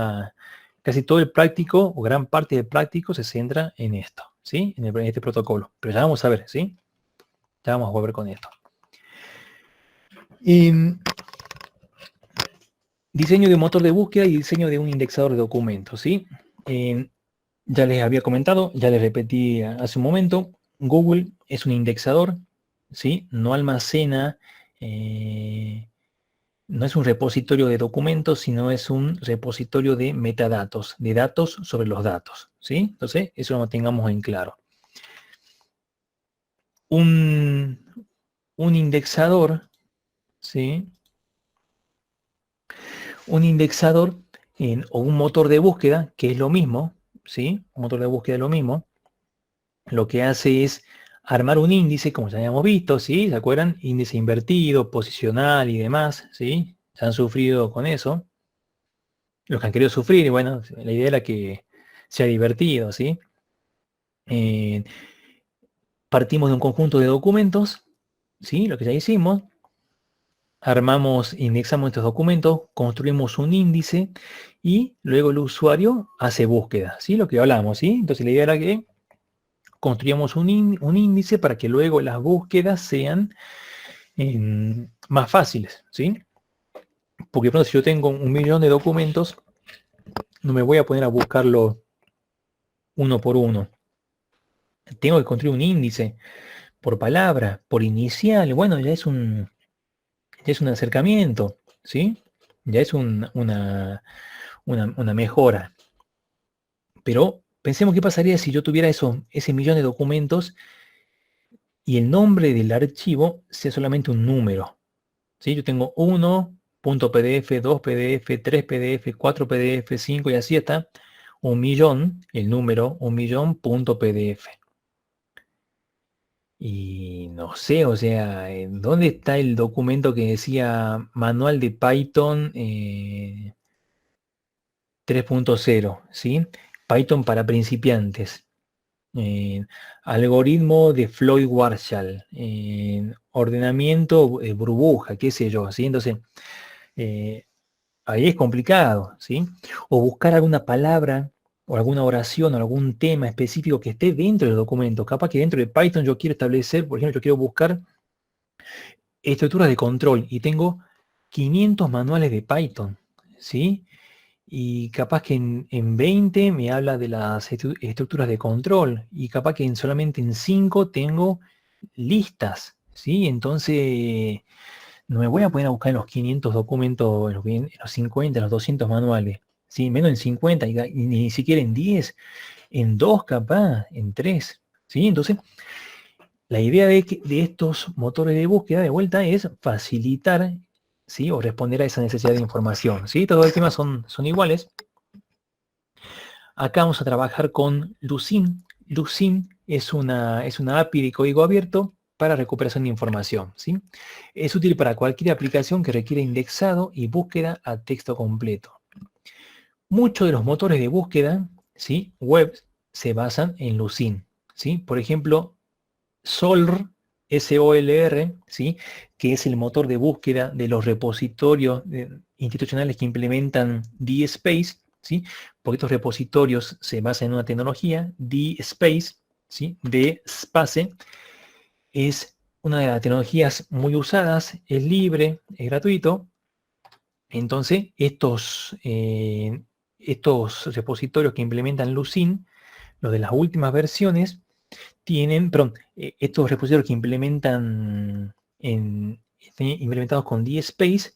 casi todo el práctico, o gran parte del práctico se centra en esto, ¿sí? En este protocolo. Pero ya vamos a ver, ¿sí? Ya vamos a volver con esto. Diseño de un motor de búsqueda y diseño de un indexador de documentos, ¿sí? Ya les había comentado, ya les repetí hace un momento, Google es un indexador, ¿sí? No almacena, no es un repositorio de documentos, sino es un repositorio de metadatos, de datos sobre los datos, ¿sí? Entonces, eso lo tengamos en claro. Un indexador, ¿sí? Un indexador o un motor de búsqueda, que es lo mismo, ¿sí? Un motor de búsqueda es lo mismo. Lo que hace es armar un índice, como ya habíamos visto, ¿sí? ¿Se acuerdan? Índice invertido, posicional y demás, ¿sí? Se han sufrido con eso. Los que han querido sufrir, y bueno, la idea era que sea divertido, ¿sí? Partimos de un conjunto de documentos, ¿sí? Lo que ya hicimos. Indexamos estos documentos, construimos un índice y luego el usuario hace búsqueda, ¿sí? Lo que hablamos, ¿sí? Entonces la idea era que construyamos un índice para que luego las búsquedas sean más fáciles, ¿sí? Porque pronto, si yo tengo 1.000.000 de documentos, no me voy a poner a buscarlo uno por uno. Tengo que construir un índice por palabra, por inicial. Bueno, ya es un acercamiento, ¿sí? Ya es una mejora. Pero pensemos qué pasaría si yo tuviera ese millón de documentos y el nombre del archivo sea solamente un número, ¿sí? Yo tengo 1.pdf, 2 pdf, 3 pdf, 4 pdf, 5 y así hasta 1.000.000, el número 1.000.000.pdf. Y no sé, o sea, ¿dónde está el documento que decía manual de Python 3.0, ¿sí? Python para principiantes. Algoritmo de Floyd-Warshall. Ordenamiento burbuja, qué sé yo, ¿sí? Entonces, ahí es complicado, ¿sí? O buscar alguna palabra o alguna oración o algún tema específico que esté dentro del documento. Capaz que dentro de Python yo quiero establecer, por ejemplo, yo quiero buscar estructuras de control y tengo 500 manuales de Python, ¿sí? Y capaz que en 20 me habla de las estructuras de control y capaz que solamente en 5 tengo listas, ¿sí? Entonces no me voy a poner a buscar en los 500 documentos, en los 50, en los 200 manuales, ¿sí? Menos en 50 y ni siquiera en 10, en 2 capaz, en 3, ¿sí? Entonces la idea de estos motores de búsqueda de vuelta es facilitar, ¿sí? O responder a esa necesidad de información, ¿sí? Todos los temas son iguales. Acá vamos a trabajar con Lucene. Lucene es una API de código abierto para recuperación de información, ¿sí? Es útil para cualquier aplicación que requiera indexado y búsqueda a texto completo. Muchos de los motores de búsqueda, ¿sí? Web se basan en Lucene, ¿sí? Por ejemplo, Solr SOLR, ¿sí? Que es el motor de búsqueda de los repositorios institucionales que implementan DSpace, ¿sí? Porque estos repositorios se basan en una tecnología, DSpace, ¿sí? De Space, es una de las tecnologías muy usadas, es libre, es gratuito. Entonces, estos repositorios que implementan Lucene, los de las últimas versiones, estos repositorios que están implementados con DSpace,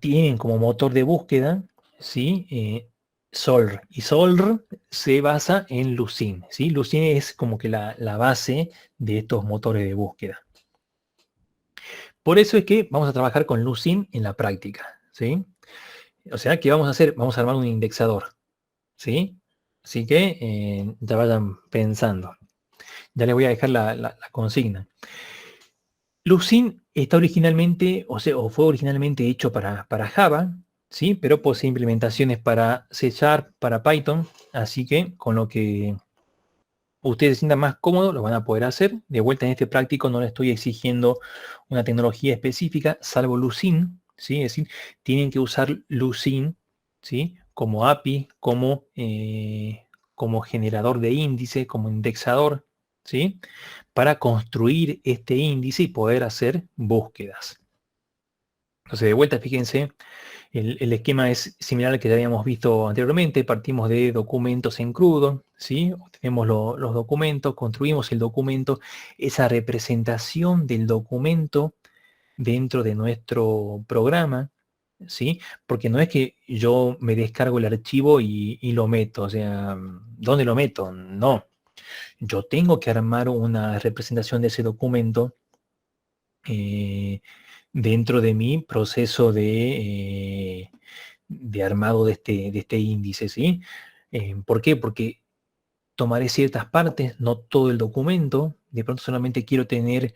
tienen como motor de búsqueda, ¿sí? Solr. Y Solr se basa en Lucene, ¿sí? Lucene es como que la base de estos motores de búsqueda. Por eso es que vamos a trabajar con Lucene en la práctica, ¿sí? O sea, ¿qué vamos a hacer? Vamos a armar un indexador, ¿sí? Así que ya vayan pensando. Ya les voy a dejar la consigna. Lucene está originalmente, o fue originalmente hecho para Java, ¿sí? Pero posee implementaciones para C#, para Python, así que con lo que ustedes se sientan más cómodos, lo van a poder hacer. De vuelta en este práctico no le estoy exigiendo una tecnología específica, salvo Lucene, ¿sí? Es decir, tienen que usar Lucene, ¿sí? Como API, como generador de índice, como indexador, ¿sí? Para construir este índice y poder hacer búsquedas. Entonces, de vuelta, fíjense, el esquema es similar al que ya habíamos visto anteriormente. Partimos de documentos en crudo, ¿sí? Tenemos los documentos, construimos el documento, esa representación del documento dentro de nuestro programa, ¿sí? Porque no es que yo me descargo el archivo y lo meto, o sea, ¿dónde lo meto? No. Yo tengo que armar una representación de ese documento dentro de mi proceso de armado de este índice, ¿sí? ¿Por qué? Porque tomaré ciertas partes, no todo el documento. De pronto solamente quiero tener,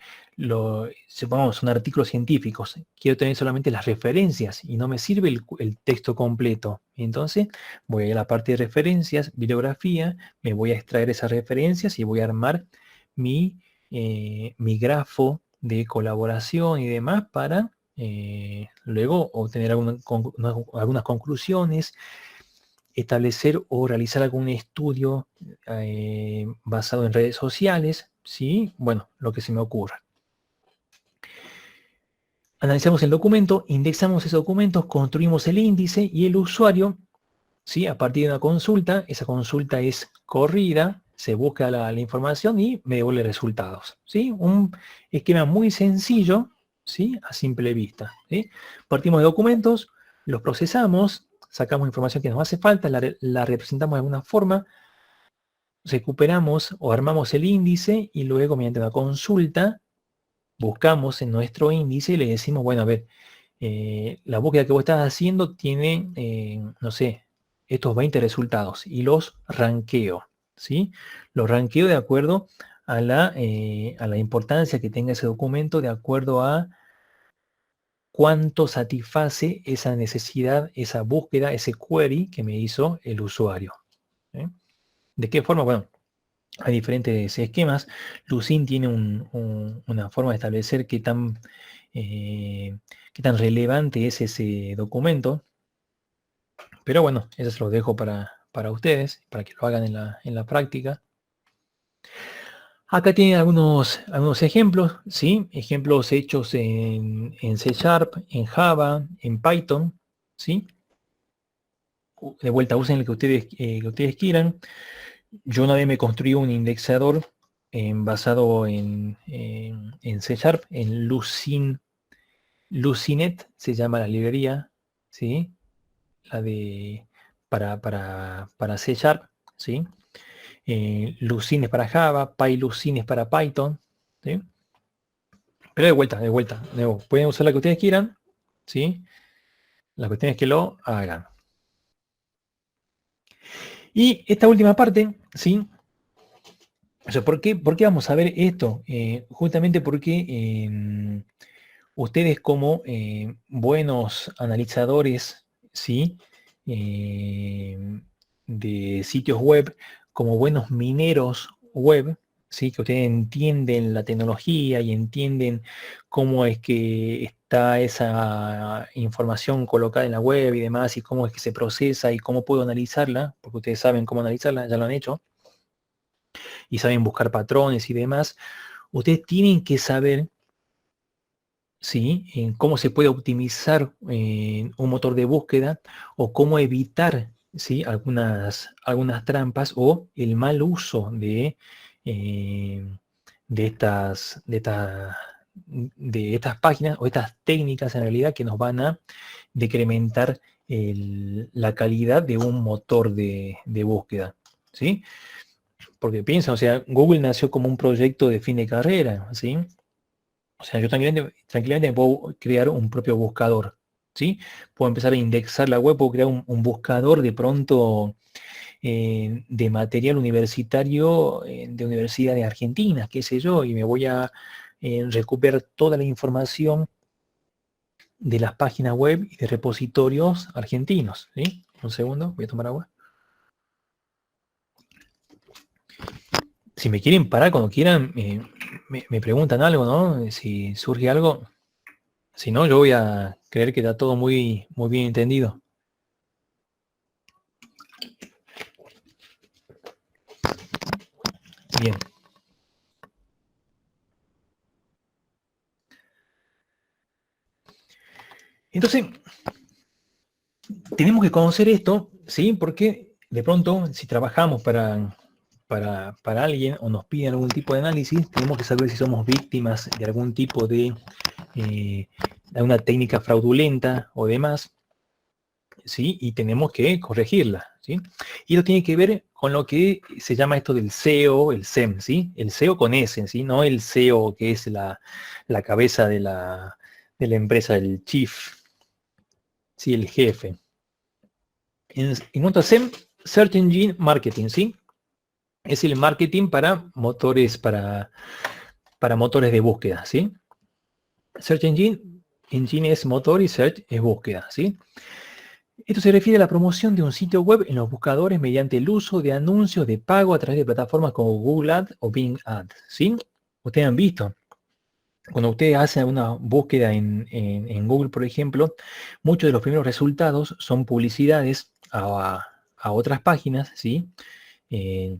supongamos, son artículos científicos. Quiero tener solamente las referencias y no me sirve el texto completo. Entonces voy a ir a la parte de referencias, bibliografía, me voy a extraer esas referencias y voy a armar mi grafo de colaboración y demás para luego obtener algunas conclusiones, establecer o realizar algún estudio basado en redes sociales, ¿sí? Bueno, lo que se me ocurra. Analizamos el documento, indexamos esos documentos, construimos el índice y el usuario, ¿sí? A partir de una consulta, esa consulta es corrida, se busca la información y me devuelve resultados, ¿sí? Un esquema muy sencillo, ¿sí? A simple vista, ¿sí? Partimos de documentos, los procesamos, sacamos información que nos hace falta, la representamos de alguna forma, recuperamos o armamos el índice y luego mediante una consulta buscamos en nuestro índice y le decimos, bueno, a ver, la búsqueda que vos estás haciendo tiene, no sé, estos 20 resultados y los ranqueo, ¿sí? Los ranqueo de acuerdo a la importancia que tenga ese documento, de acuerdo a cuánto satisface esa necesidad, esa búsqueda, ese query que me hizo el usuario. ¿De qué forma? Bueno, hay diferentes esquemas. Lucene tiene una forma de establecer qué tan relevante es ese documento. Pero bueno, eso se los dejo para ustedes, para que lo hagan en la práctica. Acá tienen algunos ejemplos, ¿sí? Ejemplos hechos en C#, en Java, en Python, ¿sí? De vuelta, usen el que ustedes quieran. Yo una vez me construí un indexador basado en C#, en Lucinet, se llama la librería, ¿sí? La de para C#, ¿sí? Lucene es para Java, PyLucine es para Python, ¿sí? Pero de vuelta, de nuevo, pueden usar la que ustedes quieran, ¿sí? La cuestión es que lo hagan. Y esta última parte, ¿sí? O sea, ¿por qué vamos a ver esto? Justamente porque ustedes como buenos analizadores, ¿sí? De sitios web, como buenos mineros web, ¿sí? Que ustedes entienden la tecnología y entienden cómo es que está esa información colocada en la web y demás, y cómo es que se procesa y cómo puedo analizarla, porque ustedes saben cómo analizarla, ya lo han hecho, y saben buscar patrones y demás. Ustedes tienen que saber, ¿sí? En cómo se puede optimizar un motor de búsqueda o cómo evitar, ¿sí? Algunas trampas o el mal uso eh, de estas páginas o estas técnicas en realidad que nos van a decrementar la calidad de un motor de búsqueda, ¿sí? Porque piensa, o sea, Google nació como un proyecto de fin de carrera, ¿sí? O sea, yo tranquilamente me puedo crear un propio buscador, ¿sí? Puedo empezar a indexar la web, puedo crear un buscador de pronto de material universitario de universidades argentinas, qué sé yo, y me voy a recuperar toda la información de las páginas web y de repositorios argentinos, ¿sí? Un segundo, voy a tomar agua. Si me quieren parar cuando quieran, me preguntan algo, ¿no? Si surge algo. Si no, yo voy a creer que está todo muy, muy bien entendido. Bien. Entonces, tenemos que conocer esto, ¿sí? Porque de pronto, si trabajamos para alguien o nos piden algún tipo de análisis, tenemos que saber si somos víctimas de algún tipo de alguna técnica fraudulenta o demás, ¿sí? Y tenemos que corregirla, ¿sí? Y esto tiene que ver con lo que se llama esto del SEO, el SEM, ¿sí? El SEO con S, ¿sí? No el CEO que es la cabeza de la empresa, el chief, ¿sí? El jefe. En cuanto a SEM, Search Engine Marketing, ¿sí? Es el marketing para motores, para motores de búsqueda, ¿sí? Search Engine es motor y Search es búsqueda, ¿sí? Esto se refiere a la promoción de un sitio web en los buscadores mediante el uso de anuncios de pago a través de plataformas como Google Ads o Bing Ads, ¿sí? Ustedes han visto, cuando ustedes hacen una búsqueda en Google, por ejemplo, muchos de los primeros resultados son publicidades a otras páginas, ¿sí? Eh,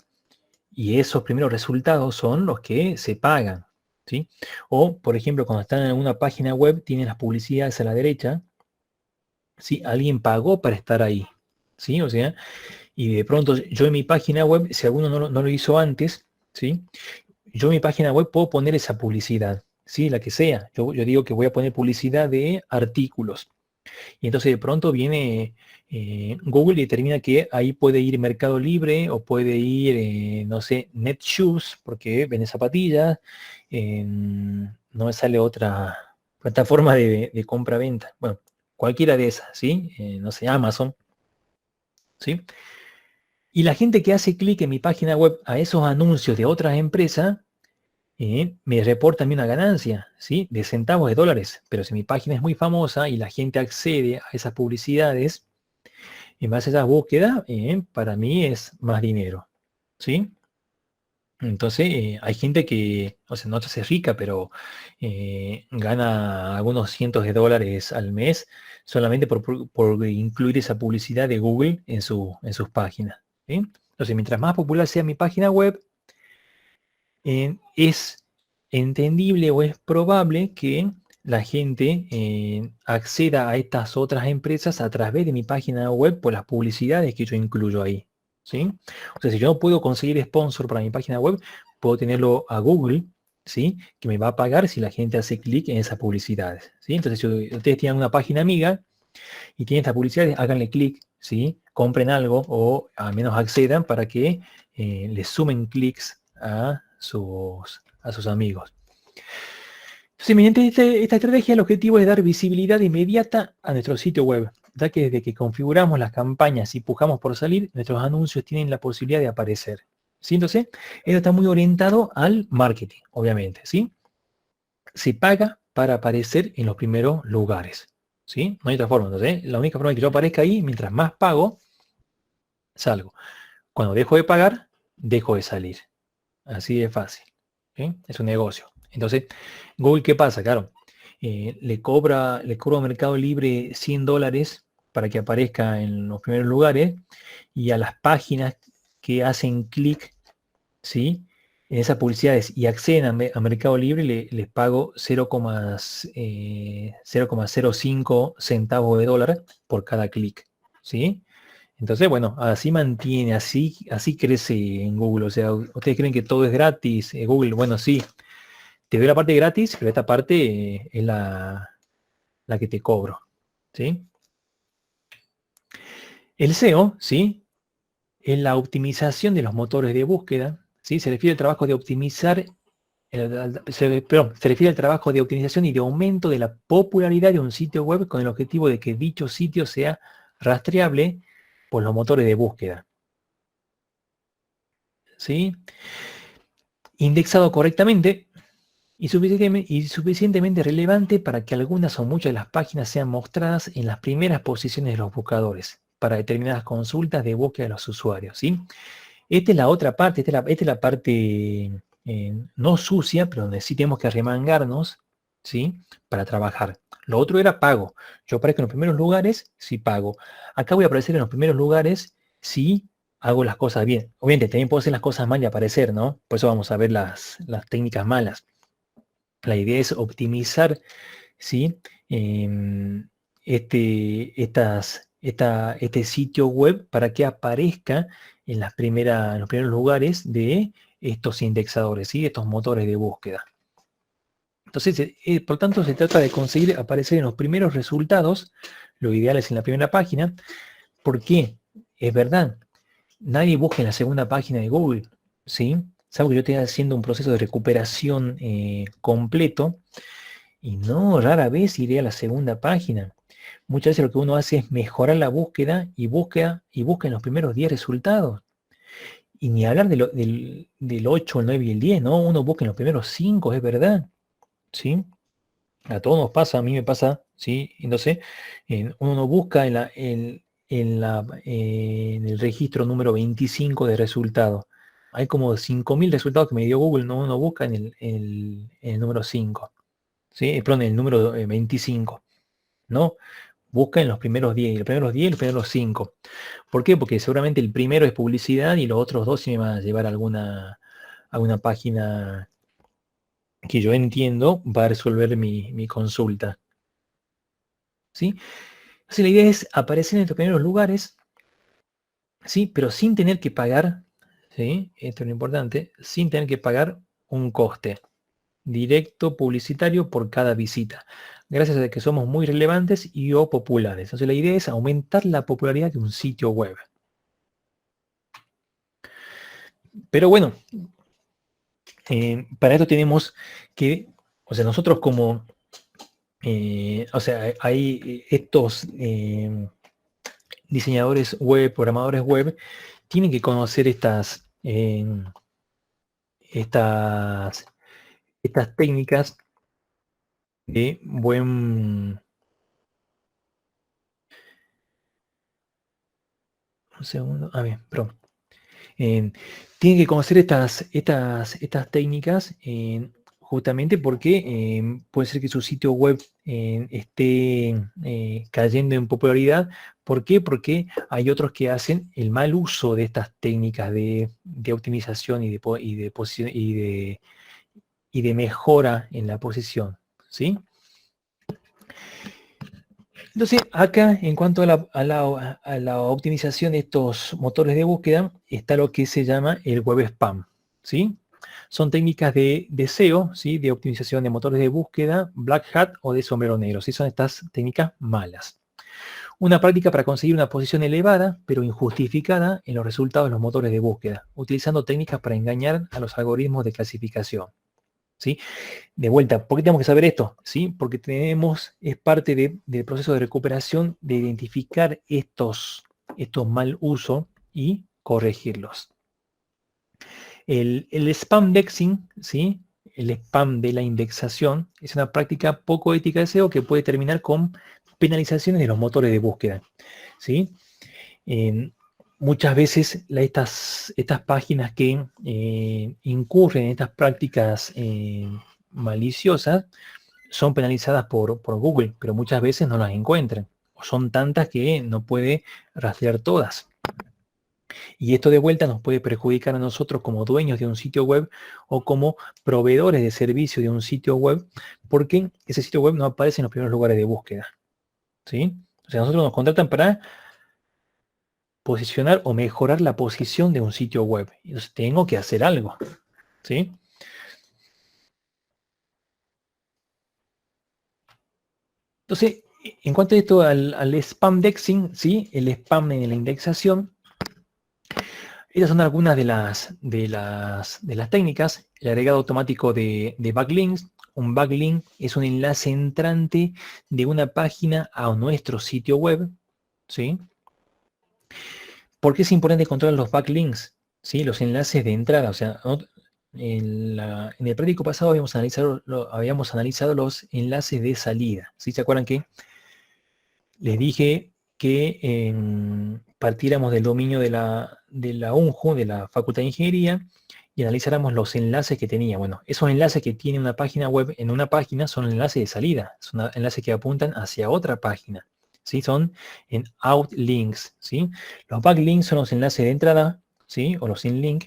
y esos primeros resultados son los que se pagan, ¿sí? O, por ejemplo, cuando están en una página web, tienen las publicidades a la derecha, ¿sí? Alguien pagó para estar ahí, ¿sí? O sea, y de pronto yo en mi página web, si alguno no lo hizo antes, ¿sí? Yo en mi página web puedo poner esa publicidad, ¿sí? La que sea. Yo digo que voy a poner publicidad de artículos. Y entonces de pronto viene Google y determina que ahí puede ir Mercado Libre o puede ir, no sé, Netshoes, porque vende zapatillas. No me sale otra plataforma de compra-venta. Bueno, cualquiera de esas, ¿sí? No sé, Amazon, ¿sí? Y la gente que hace clic en mi página web a esos anuncios de otras empresas, me reporta a mí una ganancia, ¿sí? De centavos de dólares. Pero si mi página es muy famosa y la gente accede a esas publicidades, en base a esas búsquedas, para mí es más dinero, ¿sí? Entonces, hay gente que, o sea, no se hace rica, pero gana algunos cientos de dólares al mes solamente por incluir esa publicidad de Google en sus páginas, ¿sí? Entonces, mientras más popular sea mi página web, es entendible o es probable que la gente acceda a estas otras empresas a través de mi página web por las publicidades que yo incluyo ahí, ¿sí? O sea, si yo no puedo conseguir sponsor para mi página web, puedo tenerlo a Google, ¿sí? Que me va a pagar si la gente hace clic en esas publicidades, ¿sí? Entonces, si ustedes tienen una página amiga y tienen estas publicidades, háganle clic, ¿sí? Compren algo o al menos accedan para que les sumen clics a sus amigos. Entonces, mediante esta estrategia, el objetivo es dar visibilidad inmediata a nuestro sitio web, ya que desde que configuramos las campañas y pujamos por salir, nuestros anuncios tienen la posibilidad de aparecer, ¿sí? Entonces, esto está muy orientado al marketing, obviamente, ¿sí? Se paga para aparecer en los primeros lugares, ¿sí? No hay otra forma. Entonces, la única forma de que yo aparezca ahí, mientras más pago, salgo. Cuando dejo de pagar, dejo de salir, Así de fácil. ¿Sí? Es un negocio. Entonces, Google, ¿qué pasa? Claro, le cobra a Mercado Libre $100 para que aparezca en los primeros lugares, y a las páginas que hacen clic, ¿sí?, en esas publicidades y acceden a Mercado Libre, les pago 0,05 centavos de dólar por cada clic, ¿sí? Entonces, bueno, así mantiene, así crece en Google. O sea, ustedes creen que todo es gratis. Google, bueno, sí, te doy la parte gratis, pero esta parte es la que te cobro, ¿sí? El SEO, ¿sí?, es la optimización de los motores de búsqueda, ¿sí? Se refiere al trabajo de optimizar, se refiere al trabajo de optimización y de aumento de la popularidad de un sitio web con el objetivo de que dicho sitio sea rastreable por los motores de búsqueda, ¿sí? Indexado correctamente y suficientemente relevante para que algunas o muchas de las páginas sean mostradas en las primeras posiciones de los buscadores para determinadas consultas de búsqueda de los usuarios, ¿sí? Esta es la otra parte, esta es la parte no sucia, pero donde sí tenemos que arremangarnos, ¿sí?, para trabajar. Lo otro era pago. Yo aparezco en los primeros lugares si pago. Acá voy a aparecer en los primeros lugares si hago las cosas bien. Obviamente también puedo hacer las cosas mal y aparecer, ¿no? Por eso vamos a ver las técnicas malas. La idea es optimizar, ¿sí?, este sitio web para que aparezca en los primeros lugares de estos indexadores, ¿sí?, estos motores de búsqueda. Entonces, por tanto, se trata de conseguir aparecer en los primeros resultados. Lo ideal es en la primera página. ¿Por qué? Es verdad, nadie busca en la segunda página de Google, ¿sí? Salvo que yo esté haciendo un proceso de recuperación completo, y no, rara vez iré a la segunda página. Muchas veces lo que uno hace es mejorar la búsqueda y busca en los primeros 10 resultados. Y ni hablar del 8, el 9 y el 10, ¿no? Uno busca en los primeros 5, es verdad, ¿sí? A todos nos pasa, a mí me pasa, ¿sí? Entonces, uno no busca en el registro número 25 de resultados. Hay como 5.000 resultados que me dio Google, no, uno busca en el número 5, ¿sí? Perdón, en el número 25, ¿no? Busca en los primeros 10, y los primeros 10 y los primeros 5. ¿Por qué? Porque seguramente el primero es publicidad y los otros dos sí me van a llevar a alguna página que yo entiendo va a resolver mi consulta, ¿sí? Entonces la idea es aparecer en los primeros lugares, ¿sí?, pero sin tener que pagar, ¿sí?, esto es lo importante, sin tener que pagar un coste directo publicitario por cada visita, gracias a que somos muy relevantes y o populares. Entonces la idea es aumentar la popularidad de un sitio web. Pero bueno, para esto tenemos que, o sea, nosotros como, o sea, hay estos diseñadores web, programadores web, tienen que conocer estas, estas técnicas de buen... Un segundo, a ver, perdón. Tienen que conocer estas técnicas justamente porque puede ser que su sitio web esté cayendo en popularidad. ¿Por qué? Porque hay otros que hacen el mal uso de estas técnicas de optimización y de mejora en la posición, ¿sí? Entonces, acá, en cuanto a la optimización de estos motores de búsqueda, está lo que se llama el web spam, ¿sí? Son técnicas de SEO, ¿sí?, de optimización de motores de búsqueda, black hat o de sombrero negro, ¿sí? Son estas técnicas malas. Una práctica para conseguir una posición elevada, pero injustificada en los resultados de los motores de búsqueda, utilizando técnicas para engañar a los algoritmos de clasificación, ¿sí? De vuelta, ¿por qué tenemos que saber esto? ¿Sí? Porque es parte del proceso de recuperación de identificar estos mal uso y corregirlos. El spam indexing, ¿sí?, el spam de la indexación, es una práctica poco ética de SEO que puede terminar con penalizaciones de los motores de búsqueda, ¿sí? muchas veces estas páginas que incurren en estas prácticas maliciosas son penalizadas por Google, pero muchas veces no las encuentran. O son tantas que no puede rastrear todas. Y esto de vuelta nos puede perjudicar a nosotros como dueños de un sitio web o como proveedores de servicio de un sitio web, porque ese sitio web no aparece en los primeros lugares de búsqueda. ¿Sí? O sea, nosotros nos contratan para posicionar o mejorar la posición de un sitio web. Entonces tengo que hacer algo. ¿Sí? Entonces, en cuanto a esto al spam indexing, ¿sí? El spam en la indexación, estas son algunas de las técnicas. El agregado automático de backlinks. Un backlink es un enlace entrante de una página a nuestro sitio web. ¿Sí? ¿Por qué es importante controlar los backlinks? ¿Sí? Los enlaces de entrada. O sea, en el práctico pasado habíamos analizado los enlaces de salida. ¿Sí? ¿Se acuerdan que les dije que partiéramos del dominio de la UNJU, de la Facultad de Ingeniería, y analizáramos los enlaces que tenía? Bueno, esos enlaces que tiene una página web en una página son enlaces de salida, son enlaces que apuntan hacia otra página, ¿sí? Son en outlinks, ¿sí? Los backlinks son los enlaces de entrada, ¿sí? O los inlink,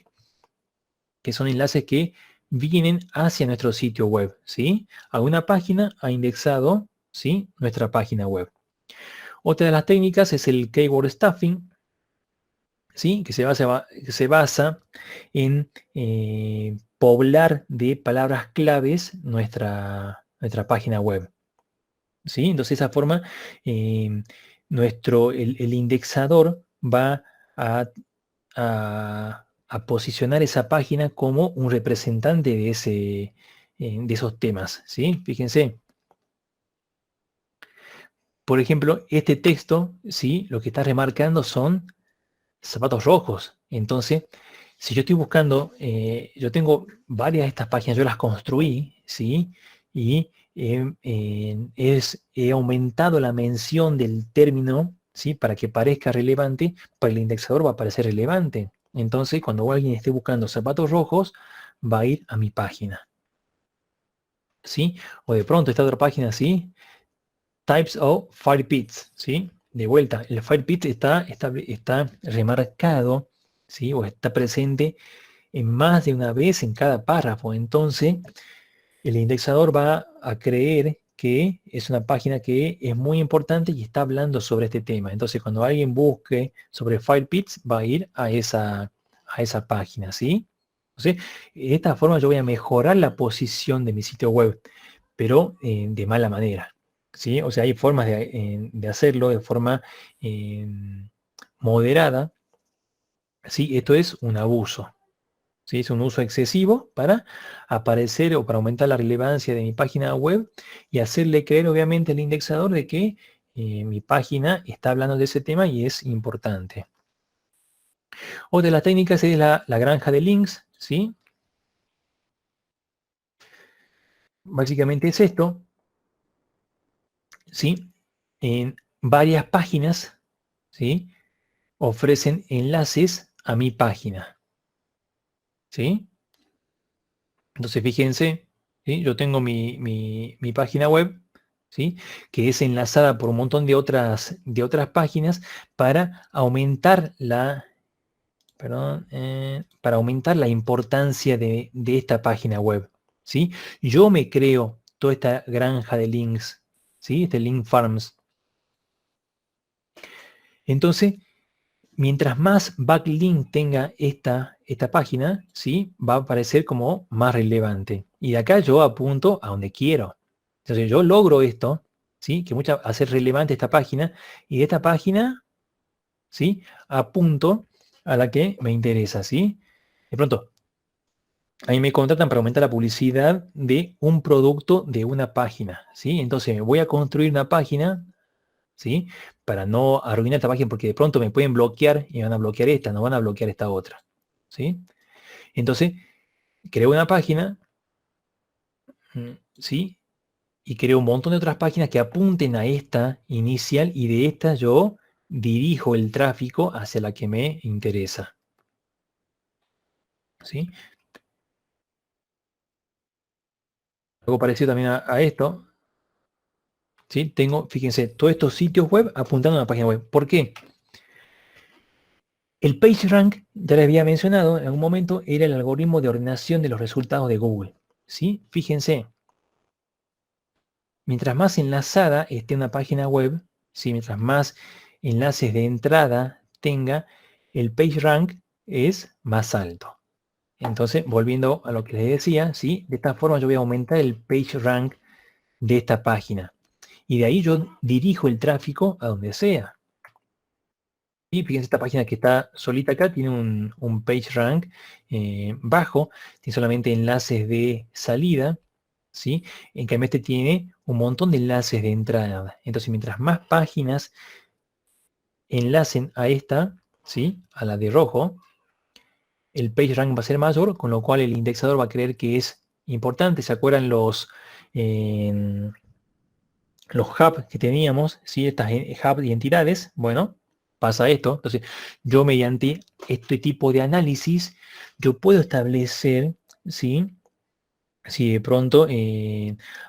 que son enlaces que vienen hacia nuestro sitio web, ¿sí? Alguna página ha indexado, ¿sí? Nuestra página web. Otra de las técnicas es el keyword stuffing, ¿sí? Que se basa en poblar de palabras claves nuestra página web, ¿sí? Entonces, de esa forma, el indexador va a posicionar esa página como un representante de esos temas, ¿sí? Fíjense. Por ejemplo, este texto, ¿sí? Lo que está remarcando son zapatos rojos. Entonces, si yo estoy buscando, yo tengo varias de estas páginas, yo las construí, ¿sí? Y he aumentado la mención del término, ¿sí? Para que parezca relevante, para el indexador va a parecer relevante. Entonces, cuando alguien esté buscando zapatos rojos, va a ir a mi página, ¿sí? O de pronto esta otra página, ¿sí? Types of fire pits, ¿sí? De vuelta, el fire pit está remarcado, ¿sí? O está presente en más de una vez en cada párrafo. Entonces, el indexador va a creer que es una página que es muy importante y está hablando sobre este tema. Entonces, cuando alguien busque sobre fire pits, va a ir a esa página, ¿sí? Entonces, de esta forma yo voy a mejorar la posición de mi sitio web, pero de mala manera, ¿sí? O sea, hay formas de hacerlo de forma moderada, ¿sí? Esto es un abuso, ¿sí? Es un uso excesivo para aparecer o para aumentar la relevancia de mi página web y hacerle creer obviamente al indexador de que mi página está hablando de ese tema y es importante. Otra de las técnicas es la granja de links, ¿sí? Básicamente es esto, ¿sí? En varias páginas, ¿sí? Ofrecen enlaces a mi página, ¿sí? Entonces fíjense, ¿sí? Yo tengo mi página web, ¿sí? Que es enlazada por un montón de otras páginas para aumentar la importancia de esta página web, ¿sí? Yo me creo toda esta granja de links, ¿sí? Este link farms. Entonces, mientras más backlink tenga esta página, ¿sí? Va a aparecer como más relevante. Y de acá yo apunto a donde quiero. Entonces yo logro esto, ¿sí? Que hacer relevante esta página. Y de esta página, ¿sí? Apunto a la que me interesa, ¿sí? De pronto, a mí me contratan para aumentar la publicidad de un producto de una página, ¿sí? Entonces voy a construir una página, ¿sí? Para no arruinar esta página, porque de pronto me pueden bloquear y van a bloquear esta, no van a bloquear esta otra, ¿sí? Entonces, creo una página, ¿sí? Y creo un montón de otras páginas que apunten a esta inicial y de esta yo dirijo el tráfico hacia la que me interesa. ¿Sí? Algo parecido también a esto. ¿Sí? Tengo, fíjense, todos estos sitios web apuntando a una página web. ¿Por qué? El PageRank, ya les había mencionado en algún momento, era el algoritmo de ordenación de los resultados de Google. ¿Sí? Fíjense, mientras más enlazada esté una página web, ¿sí? Mientras más enlaces de entrada tenga, el PageRank es más alto. Entonces, volviendo a lo que les decía, ¿sí? De esta forma yo voy a aumentar el PageRank de esta página. Y de ahí yo dirijo el tráfico a donde sea. Y fíjense, esta página que está solita acá tiene un PageRank bajo, tiene solamente enlaces de salida, ¿sí? En cambio este tiene un montón de enlaces de entrada. Entonces, mientras más páginas enlacen a esta, ¿sí? A la de rojo, el PageRank va a ser mayor, con lo cual el indexador va a creer que es importante. ¿Se acuerdan los hubs que teníamos, ¿sí? Estas hubs y entidades? Bueno, pasa esto. Entonces, yo mediante este tipo de análisis, yo puedo establecer, ¿sí? Si de pronto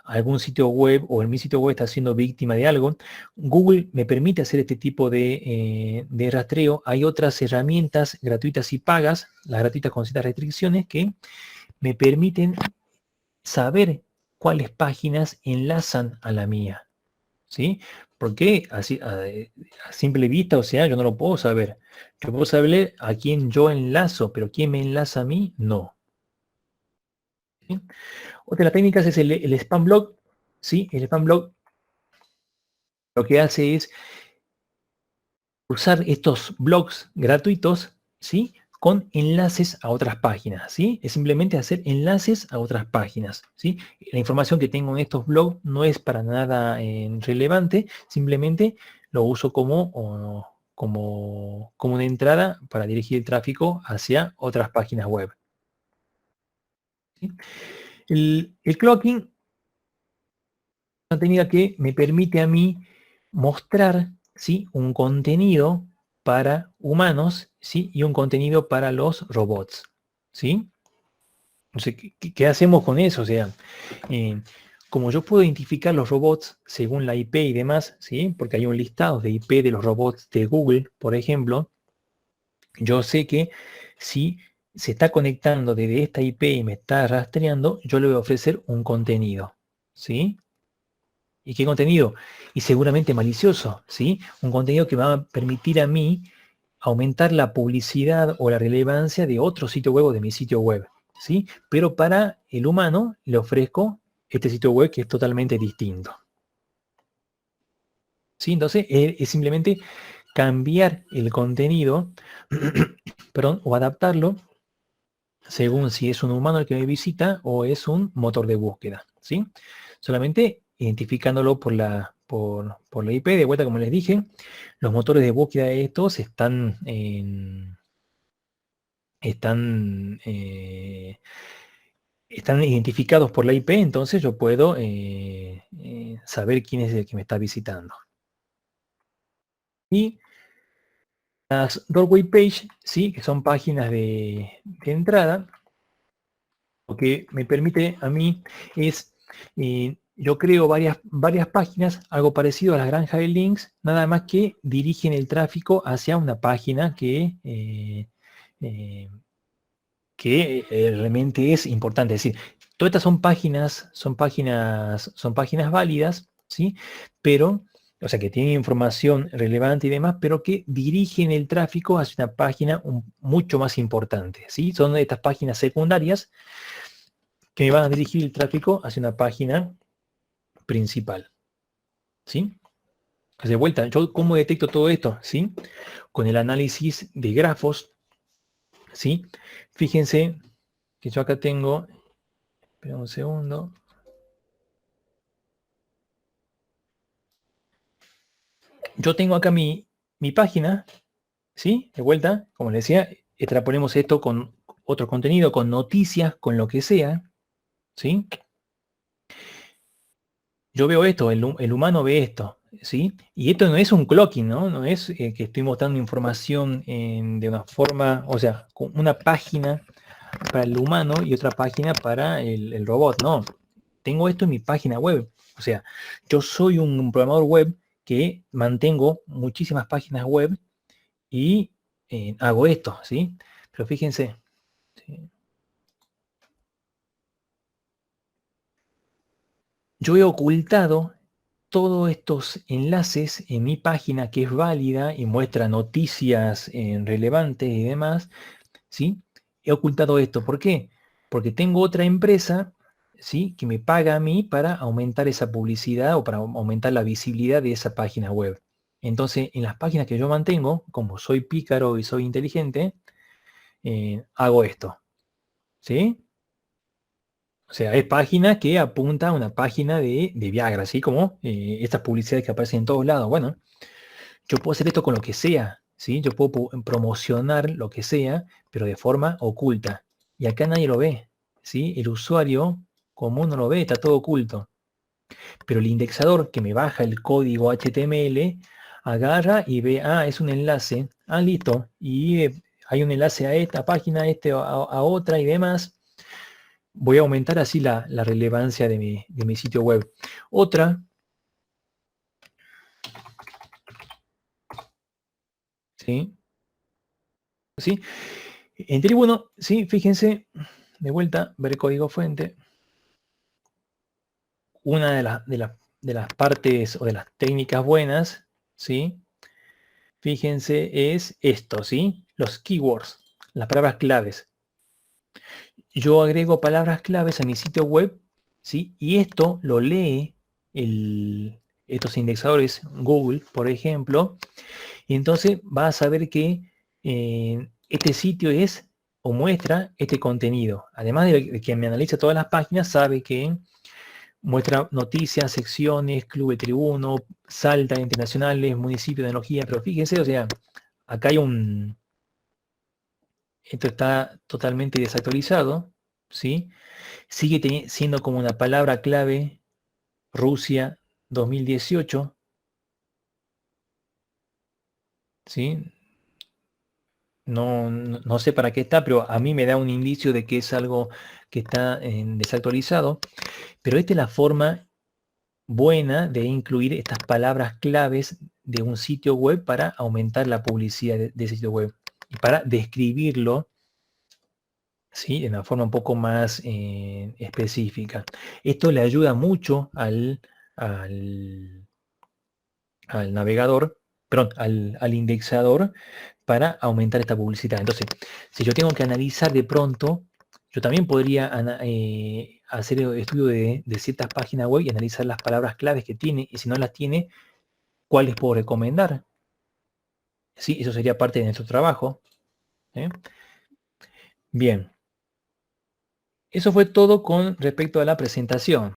algún sitio web o en mi sitio web está siendo víctima de algo, Google me permite hacer este tipo de rastreo. Hay otras herramientas gratuitas y pagas, las gratuitas con ciertas restricciones, que me permiten saber cuáles páginas enlazan a la mía. ¿Sí? Porque así, a simple vista, o sea, yo no lo puedo saber. Yo puedo saber a quién yo enlazo, pero quién me enlaza a mí, no. ¿Sí? Otra de las técnicas es el spam block. ¿Sí? El spam block lo que hace es usar estos blogs gratuitos, ¿sí? Con enlaces a otras páginas, ¿sí? Es simplemente hacer enlaces a otras páginas, ¿sí? La información que tengo en estos blogs no es para nada relevante, simplemente lo uso como una entrada para dirigir el tráfico hacia otras páginas web. ¿Sí? El clocking es una técnica que me permite a mí mostrar, ¿sí? Un contenido para humanos, ¿sí? Y un contenido para los robots, ¿sí? No sé, ¿qué hacemos con eso? O sea, como yo puedo identificar los robots según la IP y demás, ¿sí? Porque hay un listado de IP de los robots de Google, por ejemplo, yo sé que si se está conectando desde esta IP y me está rastreando, yo le voy a ofrecer un contenido, ¿sí? ¿Y qué contenido? Y seguramente malicioso, ¿sí? Un contenido que va a permitir a mí aumentar la publicidad o la relevancia de otro sitio web o de mi sitio web, ¿sí? Pero para el humano le ofrezco este sitio web que es totalmente distinto. ¿Sí? Entonces es simplemente cambiar el contenido, perdón, o adaptarlo según si es un humano el que me visita o es un motor de búsqueda, ¿sí? Solamente identificándolo por la IP, de vuelta como les dije, los motores de búsqueda de estos están identificados por la IP, entonces yo puedo saber quién es el que me está visitando. Y las doorway page, ¿sí? Que son páginas de entrada, lo que me permite a mí es, yo creo varias páginas, algo parecido a las granjas de links, nada más que dirigen el tráfico hacia una página que realmente es importante. Es decir, todas estas son páginas válidas, ¿sí? Pero, o sea, que tienen información relevante y demás, pero que dirigen el tráfico hacia una página mucho más importante, ¿sí? Son estas páginas secundarias que me van a dirigir el tráfico hacia una página principal, ¿sí? Pues de vuelta, ¿yo cómo detecto todo esto? ¿Sí? Con el análisis de grafos, ¿sí? Fíjense que yo acá tengo, espera un segundo. Yo tengo acá mi página, ¿sí? De vuelta, como les decía, extrapolemos esto con otro contenido, con noticias, con lo que sea, ¿sí? Yo veo esto, el humano ve esto, ¿sí? Y esto no es un clocking, ¿no? No es que estoy mostrando información de una forma, o sea, con una página para el humano y otra página para el robot, no. Tengo esto en mi página web. O sea, yo soy un programador web que mantengo muchísimas páginas web y hago esto, ¿sí? Pero fíjense, ¿sí? Yo he ocultado todos estos enlaces en mi página que es válida y muestra noticias relevantes y demás, ¿sí? He ocultado esto. ¿Por qué? Porque tengo otra empresa, ¿sí? Que me paga a mí para aumentar esa publicidad o para aumentar la visibilidad de esa página web. Entonces, en las páginas que yo mantengo, como soy pícaro y soy inteligente, hago esto, ¿sí? O sea, es página que apunta a una página de Viagra, así como estas publicidades que aparecen en todos lados. Bueno, yo puedo hacer esto con lo que sea, ¿sí? Yo puedo promocionar lo que sea, pero de forma oculta. Y acá nadie lo ve, ¿sí? El usuario común no lo ve, está todo oculto. Pero el indexador que me baja el código HTML, agarra y ve, ah, es un enlace, ah, listo. Y hay un enlace a esta página, a otra y demás. Voy a aumentar así la relevancia de mi sitio web. Otra, ¿sí? ¿Sí? En Tribuno, sí, fíjense, de vuelta, ver código fuente. Una de las partes o de las técnicas buenas, ¿sí? Fíjense, es esto, ¿sí? Los keywords, las palabras claves. Yo agrego palabras claves a mi sitio web, ¿sí? Y esto lo lee estos indexadores Google, por ejemplo, y entonces va a saber que este sitio es o muestra este contenido. Además de que me analiza todas las páginas, sabe que muestra noticias, secciones, club de tribuno, Salta, internacionales, municipio de tecnología, pero fíjense, o sea, acá hay esto está totalmente desactualizado, ¿sí? Sigue siendo como una palabra clave Rusia 2018, ¿sí? No sé para qué está, pero a mí me da un indicio de que es algo que está desactualizado. Pero esta es la forma buena de incluir estas palabras claves de un sitio web para aumentar la publicidad de ese sitio web y para describirlo, ¿sí? De una forma un poco más específica. Esto le ayuda mucho al, al navegador, perdón, al indexador para aumentar esta publicidad. Entonces, si yo tengo que analizar de pronto, yo también podría hacer el estudio de ciertas páginas web y analizar las palabras claves que tiene, y si no las tiene, ¿cuáles puedo recomendar? Sí, eso sería parte de nuestro trabajo. ¿Eh? Bien, eso fue todo con respecto a la presentación.